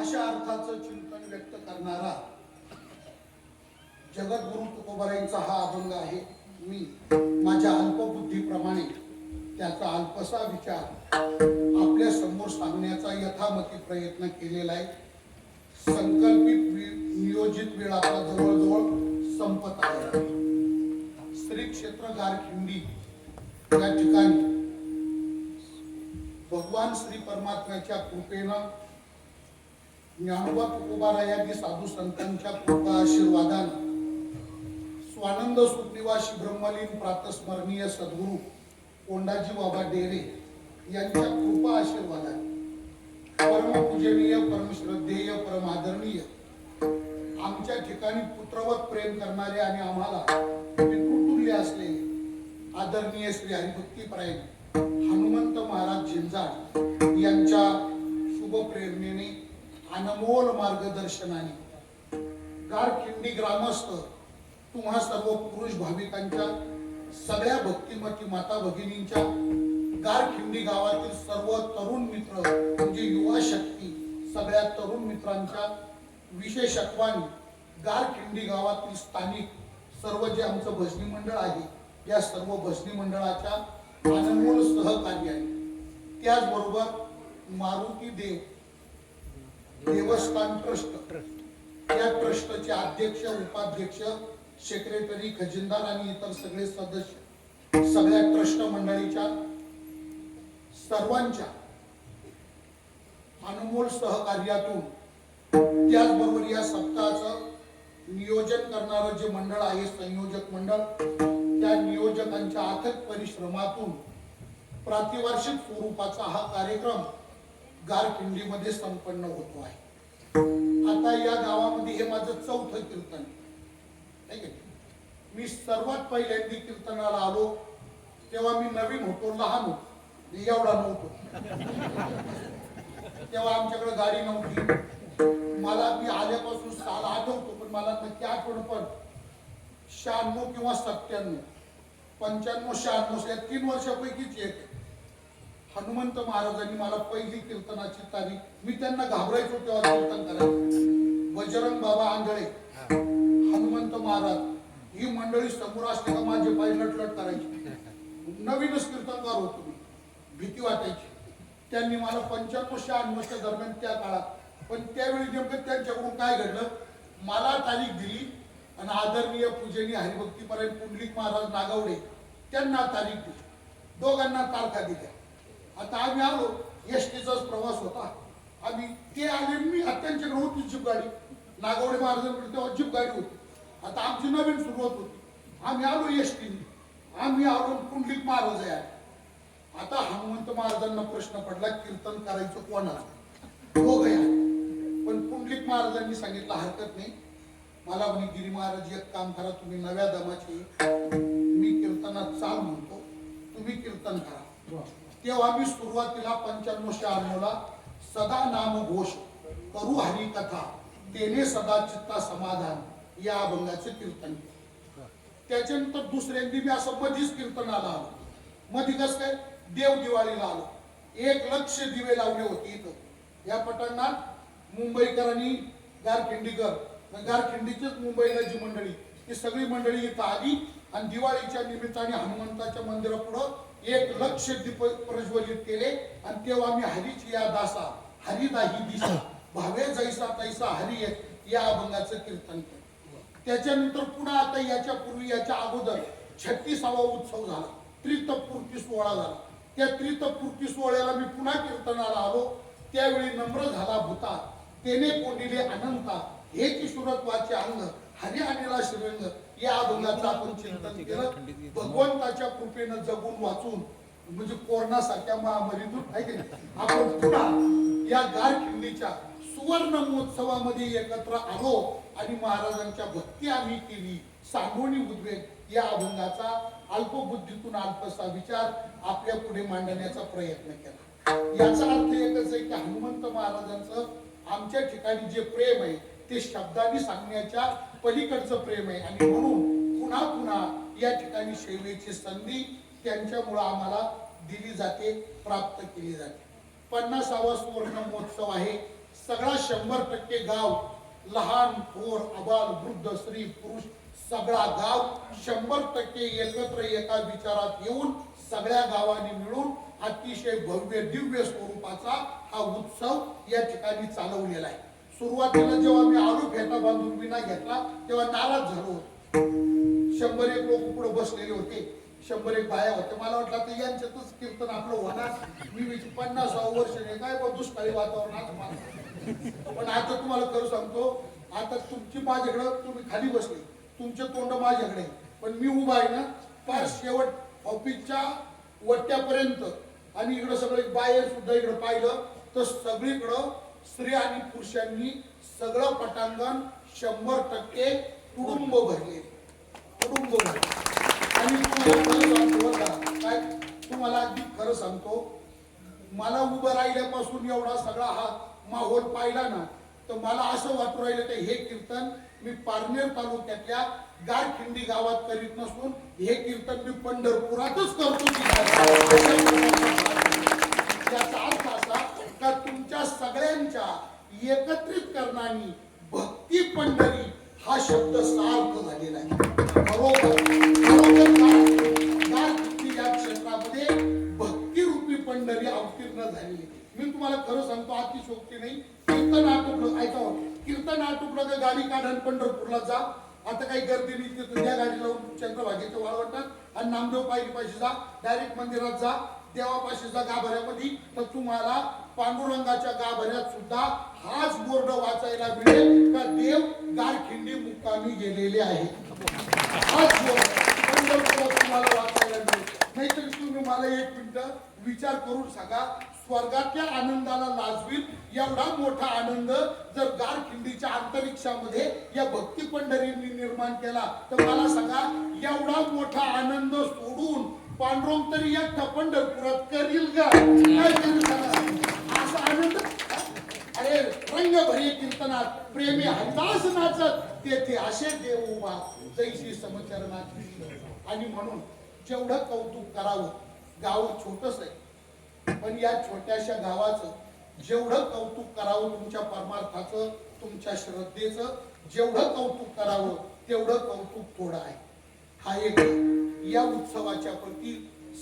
अशा अर्थाचं चिंतन व्यक्त करणारा जगद्गुरु तुकोबारायांचा हा अभंग आहे. मी माझ्या अल्पबुद्धीप्रमाणे त्याचा अल्पसा विचार आपल्या समोर सांगण्याचा यथामती प्रयत्न केलेला आहे. संकल्पित नियोजित वेळ आता जवळजवळ संपत आहे. श्री क्षेत्र गारखिंडी या ठिकाणी भगवान श्री परमात्म्याच्या कृपेनं ज्ञानोबा तुकोबारायांनी साधू संतांच्या कृपा आशीर्वादानं स्वानंद सुखनिवासी ब्रह्मलीन प्रातस्मरणीय सद्गुरू कोंडाजी बाबा डेरे यांच्या कृपा आशीर्वादाने परमपूजनीय परमश्रद्धेय परमादरणीय आमच्या ठिकाणी पुत्रवत प्रेम करणारे आणि आम्हाला पितृतुल्य असलेले आदरणीय श्री हरिभक्तीपरायण हनुमंत महाराज झिंजाड यांच्या शुभ प्रेरणेने अनमोल मार्गदर्शनाने गारखिंडी ग्रामस्थ तुम्हा सर्व पुरुष भाविकांच्या सगळ्या भक्तिमती माता भगिनींच्या गारखिंडी गावातील सर्व तरुण मित्र म्हणजे युवा शक्ती सगळ्या तरुण मित्रांच्या विशेषत्वाने गारखिंडी गावातील स्थानिक सर्व जे आमचं भजनी मंडळ आहे या सर्व भजनी मंडळाच्या अनमोल सहकार्याने त्याचबरोबर मारुती देवस्थान ट्रस्ट या ट्रस्टचे अध्यक्ष उपाध्यक्ष सेक्रेटरी खजिनदार आणि इतर सगळे सदस्य सगळ्या ट्रस्ट मंडळीच्या सर्वांच्या अनमोल सहकार्यातून त्याचबरोबर या सप्ताहाचं नियोजन करणारं जे मंडळ आहे संयोजक मंडळ त्या नियोजकांच्या अथक परिश्रमातून प्रातिवार्षिक स्वरूपाचा हा कार्यक्रम गारखिंडीमध्ये संपन्न होतो आहे. आता या गावामध्ये हे माझं चौथं कीर्तन आहे. मी सर्वात पहिल्यांदा कीर्तनाला आलो तेव्हा मी नवीन होतो, लहान होतो, एवढा नव्हतो. तेव्हा आमच्याकडे गाडी नव्हती. मला मी आल्यापासून साल आठवतो पण मला नक्की आठवण पण 96 किंवा 97 95 96 या 3 वर्षापैकीच एक हनुमंत महाराजांनी मला पहिली कीर्तनाची तारीख, मी त्यांना घाबरायचो तेव्हा कीर्तन करायचं. बजरंग बाबा आंधळे, हनुमंत महाराज ही मंडळी समोर असते का माझे पाय लटलट करायची. नवीनच कीर्तनकार होतो मी, भीती वाटायची. त्यांनी मला 95 96 दरम्यान त्या काळात, पण त्यावेळी नेमकं त्यांच्याकडून काय घडलं, मला तारीख दिली आणि आदरणीय पूजनीय हरिभक्तीपरायण पुंडलिक महाराज नागवडे त्यांना तारीख दिली. दोघांना तारखा दिल्या. आता आम्ही आलो, एसटीचाच प्रवास होता. आम्ही ते आले, मी त्यांच्याकडे होती जीप गाडी, नागवडे महाराजांकडे तेव्हा जीप गाडी होती. आता आमची नवीन सुरुवात होती. आम्ही आलो एसटीने, आम्ही आलो पुंडलिक महाराज आहे. आता हनुमंत महाराजांना प्रश्न पडला कीर्तन करायचं कोणाला, दोघं आहे. पण पुंडलिक महाराजांनी सांगितलं हरकत नाही, मला म्हणे गिरी महाराज एक काम करा, तुम्ही नव्या दमाचे, मी कीर्तनात चाल म्हणतो, तुम्ही कीर्तन करा. तेव्हा मी सुरुवातीला 95 ला सदा नाम घोष करू हरी कथा तेने सदा चित्ता समाधान या अभंगाचे कीर्तन केलं. त्याच्यानंतर दुसऱ्यांदी मी असं मधीच कीर्तनाला आलो. मध्ये कसं काय देव दिवाळीला आलो. 1,00,000 दिवे लावले होते इथं या पटांगणात. मुंबईकरांनी गारखिंडीचीच मुंबईला जी मंडळी ती सगळी मंडळी इथं आली आणि दिवाळीच्या निमित्ताने हनुमंताच्या मंदिरापुढं 1,00,000 दीप प्रज्वलित केले. आणि तेव्हा आम्ही हरीची या दासा हरिदाही दिशा भावे जैसा तैसा हरी या अभंगाचं कीर्तन केलं. त्याच्यानंतर पुन्हा आता याच्या पूर्वी याच्या अगोदर 36वा उत्सव झाला. त्रितपूर्ती सोहळा झाला. त्या त्रितपूर्ती सोहळ्याला मी पुन्हा कीर्तनाला आलो. त्यावेळी नम्र झाला भूता तेने कोंडिले अनंता हे किशोरत्वाचे अंग हरी आणला श्रीरंग या अभंगाचं आपण चिंतन केलं. भगवंताच्या कृपेनं जगून वाचून म्हणजे कोरोनासारख्या महामारीतून आपण पुन्हा या गारखिंडीच्या सुवर्ण महोत्सवामध्ये एकत्र आलो आणि महाराजांच्या भक्ती आम्ही केली. सांगोनी उद्वेग या अभंगाचा अल्पबुद्धीतून अल्पसा विचार आपल्या पुढे मांडण्याचा प्रयत्न केला. याचा अर्थ एकच आहे की हनुमंत महाराजांचं आमच्या ठिकाणी जे प्रेम आहे ते शब्दांनी सांगण्याच्या पलीकडचं प्रेम आहे. आणि म्हणून पुन्हा पुन्हा या ठिकाणी सेवेची संधी त्यांच्यामुळे आम्हाला दिली जाते, प्राप्त केली जाते. 50वा सुवर्ण महोत्सव आहे. सगळा 100% गाव लहान थोर अबाल वृद्ध स्त्री पुरुष सगळा गाव 100% एकत्र एका विचारात येऊन सगळ्या गावांनी मिळून अतिशय भव्य दिव्य स्वरूपाचा हा उत्सव या ठिकाणी चालवलेला आहे. सुरुवातीला जेव्हा मी आलो फेटा बांधून विना घेतला तेव्हा नाराज झालो होतो. 100 लोक पुढे बसलेले होते, 100 बाया होते. मला वाटलं तर यांच्यातच कीर्तन आपलं होणार. मी 50 वर्ष काय पण दुष्काळी वातावरणात. पण आता तुम्हाला खरं सांगतो, आता तुमची माझ्याकडे तुम्ही खाली बसले, तुमचे तोंड माझ्याकडे, पण मी उभा आहे ना फार शेवट ऑफिसच्या वट्यापर्यंत. आणि इकडं सगळे बाहेर सुद्धा इकडं पाहिलं तर सगळीकडं स्त्री आणि पुरुषांनी सगळं पटांगण 100% कुटुंब भरले, कुटुंब भरले. आणि काय तुम्हाला अगदी खरं सांगतो, मला उभं राहिल्यापासून एवढा सगळा हा माहोल पाहिला ना तर मला असं वाटू राहिलं की हे कीर्तन मी पारनेर तालुक्यातल्या गारखिंडी गावात करीत नसून हे कीर्तन मी पंढरपुरातच करतो. याचा अर्थ असा का तुमच्या सगळ्यांच्या एकत्रित करणारी भक्ती पंढरी हा शब्द सार्थ झालेला आहे. गारखिंडी या क्षेत्रामध्ये भक्तिरूपी पंढरी अवतीर्ण झालेली. मी तुम्हाला खरं सांगतो, अतिशोक्ती नाही. कीर्तन आटोपलं ऐकावं, कीर्तन आटोपलं तर गाडी काढून पंढरपूरला जा. आता काही गर्दी नाही तिथं त्या गाडी लावून चंद्रभागेचं वाळवटात आणि नामदेव पायरीपाशी जा, डायरेक्ट मंदिरात जा, देवापाशी जा गाभाऱ्यामध्ये. तर तुम्हाला पांडुरंगाच्या गाभाऱ्यात सुद्धा हाच बोर्ड वाचायला मिळेल का देव गारखिंडी मुक्कामी गेलेले आहे. हाच बोर्ड पंढरपुरात तुम्हाला वाचायला मिळेल. नाहीतर तुम्ही मला 1 मिनिट विचार करून सांगा, स्वर्गातल्या आनंदाला लाजवील एवढा मोठा आनंद जर गारखिंडीच्या अंतरिक्षामध्ये या भक्ती पंढरींनी निर्माण केला तर मला सांगा, एवढा मोठा आनंद सोडून पांडुरंग तरी एकटा पंढरपुरात करील का? काय करील सांगा असा आनंद. अरे रंगभरी कीर्तनात प्रेमी हरिदास नाचत तेथे असे देव उभा जैशी समचरणात. आणि म्हणून जेवढं कौतुक करावं, गाव छोटस आहे पण या छोट्याशा गावाचं जेवढं कौतुक करावं, तुमच्या परमार्थाचं तुमच्या श्रद्धेचं जेवढं कौतुक करावं तेवढं कौतुक थोडं आहे. हा एक या उत्सवाच्या प्रती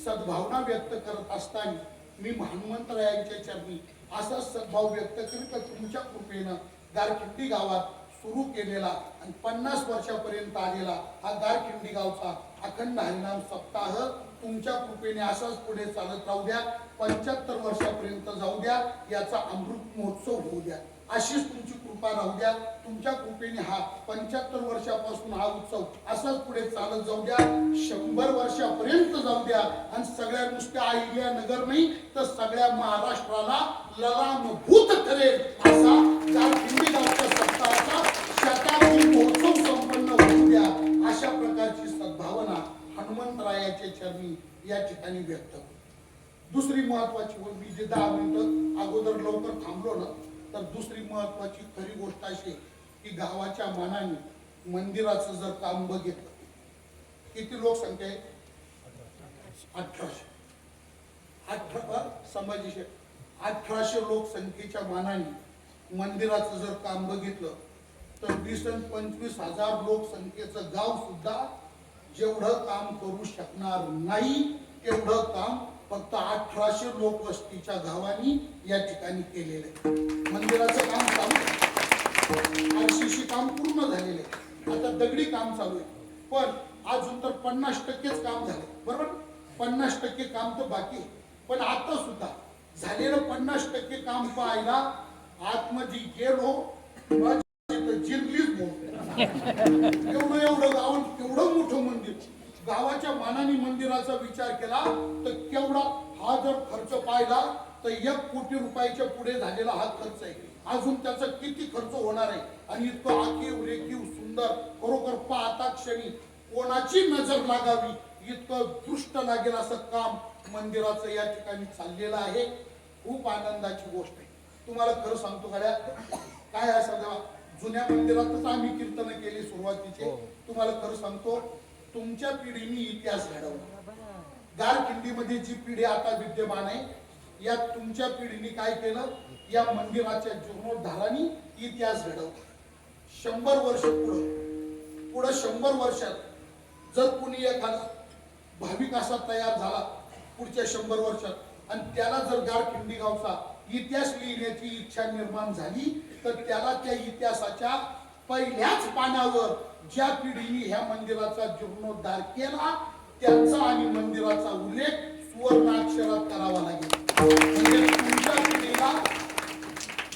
सद्भावना व्यक्त करत असताना मी हनुमंतरायांच्या चरणी असा सद्भाव व्यक्त करीत तुमच्या कृपेनं गारखिंडी गावात सुरू केलेला आणि 50 वर्षापर्यंत आलेला हा गारखिंडी गावचा अखंड हरिनाम सप्ताह तुमच्या कृपेने असाच पुढे चालत राहू द्या. 75 वर्षापर्यंत जाऊ द्या. याचा अमृत महोत्सव होऊ द्या. अशीच तुमची कृपा राहू द्या. तुमच्या कृपेने हा 75 वर्षापासून हा उत्सव असाच पुढे चालत जाऊ द्या. 100 वर्षापर्यंत जाऊ द्या. आणि सगळ्या नुसत्या अहिल्यानगर नाही तर सगळ्या महाराष्ट्राला ललामभूत ठरेल असा गारखिंडी गावच्या सप्ताहाचा शताब्दी महोत्सव संपन्न होऊ द्या. अशा प्रकारची सद्भावना हनुमंतरायाच्या चरणी या ठिकाणी व्यक्त होते. दुसरी महत्वाची गोष्ट, मी जे 10 मिनिटं अगोदर लवकर थांबलो ना तर दुसरी महत्वाची खरी गोष्ट अशी की गावाच्या मानाने मंदिराचं जर काम बघितलं किती लोकसंख्या आहे? 1800. संभाजी शेठ, 1800 लोकसंख्येच्या मानाने मंदिराचं जर काम बघितलं तर 20 आणि 25,000 लोकसंख्येचं गाव सुद्धा जेवढं काम करू शकणार नाही तेवढं काम फक्त 1800 लोकवस्तीच्या गावांनी या ठिकाणी केलेलं आहे. मंदिराचं काम चालू आहे, आरसीसी काम पूर्ण झालेलं आहे, आता दगडी काम चालू आहे, पण अजून तर 50%च काम झाले. बरोबर, 50% काम तर बाकी आहे. पण आता सुद्धा झालेलं 50% काम पाहायला आतमध्ये गेलो जिंकलीच एवढं एवढं गाव, एवढं मोठं मंदिर, गावाच्या मानाने मंदिराचा विचार केला तर केवढा हा जर खर्च पाहिला तर 1 कोटी रुपयाच्या पुढे झालेला हा खर्च आहे. अजून त्याचा किती खर्च होणार आहे आणि इतकं आखीव रेखीव सुंदर, खरोखर पाहता क्षणी कोणाची नजर लागावी इतकं दृष्ट लागेल असं काम मंदिराचं या ठिकाणी चाललेलं आहे. खूप आनंदाची गोष्ट आहे. तुम्हाला खरं सांगतो गड्या, काय असं जेव्हा जुन्या मंदिरातच आम्ही कीर्तन केली सुरुवातीचे, तुम्हाला खरं सांगतो तुमच्या पिढीने इतिहास घडवला. गारखिंडीमध्ये जी पिढी आता विद्यमान आहे या तुमच्या पिढीने काय केलं, या मंदिराच्या जीर्णोद्धाराने इतिहास घडवला. 100 वर्ष पुढं 100 वर्षात जर कुणी एखादा भाविक असा तयार झाला पुढच्या 100 वर्षात आणि त्याला जर गारखिंडी गावचा इतिहास लिहिण्याची इच्छा निर्माण झाली तर त्याला त्या इतिहासाच्या पहिल्याच पानावर ज्या पिढीने ह्या मंदिराचा जीर्णोद्धार केला त्यांचा आणि मंदिराचा उल्लेख सुवर्णाक्षरात करावा लागेल. म्हणजे तुमच्या पिढीला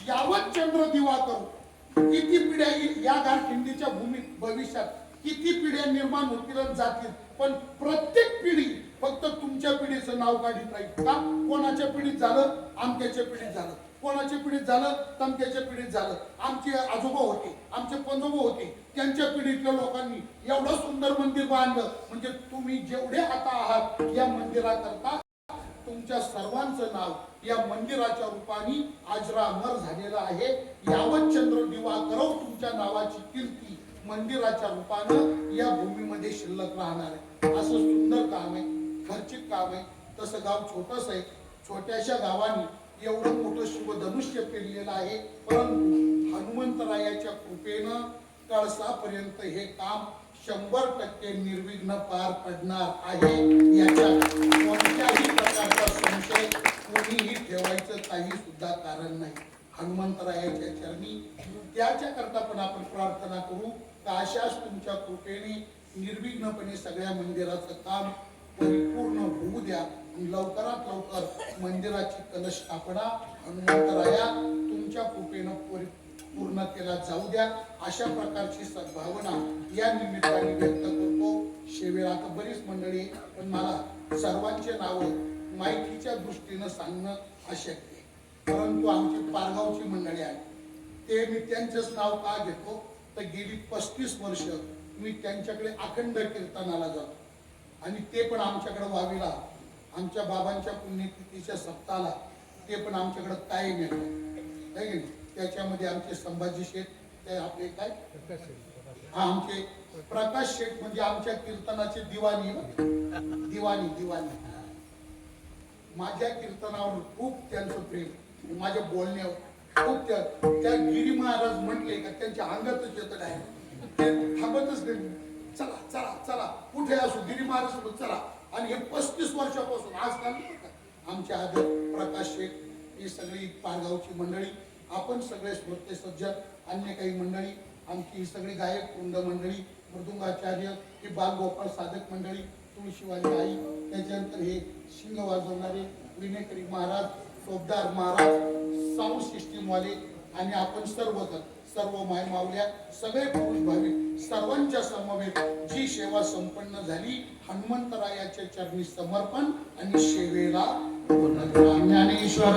यावत चंद्र दिवा करू किती पिढ्या या गारखिंडीच्या भूमीत भविष्यात किती पिढ्या निर्माण होतील आणि जातील, पण प्रत्येक पिढी फक्त तुमच्या पिढीचं नाव काढीत राहील. का? कोणाच्या पिढीत झालं, आमच्याच्या पिढीत झालं, कोणाच्या पिढीत झालं, तमक्याच्या पिढीत झालं, आमचे आजोबा होते, आमचे पंजोबा होते, त्यांच्या पिढीतल्या लोकांनी एवढं सुंदर मंदिर बांधलं. म्हणजे तुम्ही जेवढे आता आहात या मंदिराकरता तुमच्या सर्वांचं नाव या मंदिराच्या रूपाने अजरामर झालेलं आहे. यावत चंद्र दिवा करव तुमच्या नावाची कीर्ती मंदिराच्या रूपानं या भूमीमध्ये शिल्लक राहणार आहे. असं सुंदर काम आहे, खर्चिक काम आहे. तसं गाव छोटस आहे, छोट्याशा गावाने एवढं मोठं शिवधनुष्य पेरलेलं आहे. परंतु हनुमंतरायाच्या कृपेनं कळसापर्यंत हे काम 100% निर्विघ्न पार पडणार आहे. याच्यात कोणत्याही प्रकारचा संशय कोणीही ठेवायचं काही सुद्धा कारण नाही. हनुमंतरायाच्या चरणी त्याच्या करता पण आपण प्रार्थना करू का अशाच तुमच्या कृपेने निर्विघ्नपणे सगळ्या मंदिराचं काम परिपूर्ण होऊ द्या आणि लवकरात लवकर मंदिराची कलश स्थापना हनुमंतराया तुमच्या कृपेनं पूर्ण केला जाऊ द्या. अशा प्रकारची सद्भावना या निमित्ताने व्यक्त करतो. शेवेला आता बरीच मंडळी आहे, पण मला सर्वांचे नाव माहितीच्या दृष्टीनं सांगणं अशक्य आहे. परंतु आमची पारगावची मंडळी आहे ते मी त्यांचंच नाव का घेतो तर गेली 35 वर्ष मी त्यांच्याकडे अखंड कीर्तनाला जातो आणि ते पण आमच्याकडे वावीला आमच्या बाबांच्या पुण्यतिथीच्या सप्ताहाला ते पण आमच्याकडे कायम येतात आहे की नाही. त्याच्यामध्ये आमचे संभाजी शेठ, ते आपले काय आमचे प्रकाश शेठ म्हणजे आमच्या कीर्तनाचे दिवाणी दिवाणी माझ्या कीर्तनावर खूप त्यांचं प्रेम, माझ्या बोलण्यावर खूप त्या गिरी महाराज म्हटले का त्यांच्या अंगातच येत आहे, ते थांबतच नाही. चला चला चला कुठे असो गिरी महाराज चला. आणि हे 35 वर्षापासून आजकाल आमचे आदर प्रकाश शेठ, ही सगळी पारगावची मंडळी, आपण सगळे स्मृती सज्जन, अन्य काही मंडळी, आमची ही सगळी गायक वृंद मंडळी, मृदुंगाचार्य, ही बालगोपाळ साधक मंडळी, तुळशीवाली आई, त्याच्यानंतर हे शिंग वाजवणारे विनेकरी महाराज, सोबदार महाराज, साऊंड सिस्टीम वाले आणि आपण सर्व माय मावल्या सगळे पुरुष भाविक सर्वांच्या समवेत जी सेवा संपन्न झाली हनुमंतरायाच्या चरणी समर्पण आणि सेवेला ज्ञानेश्वर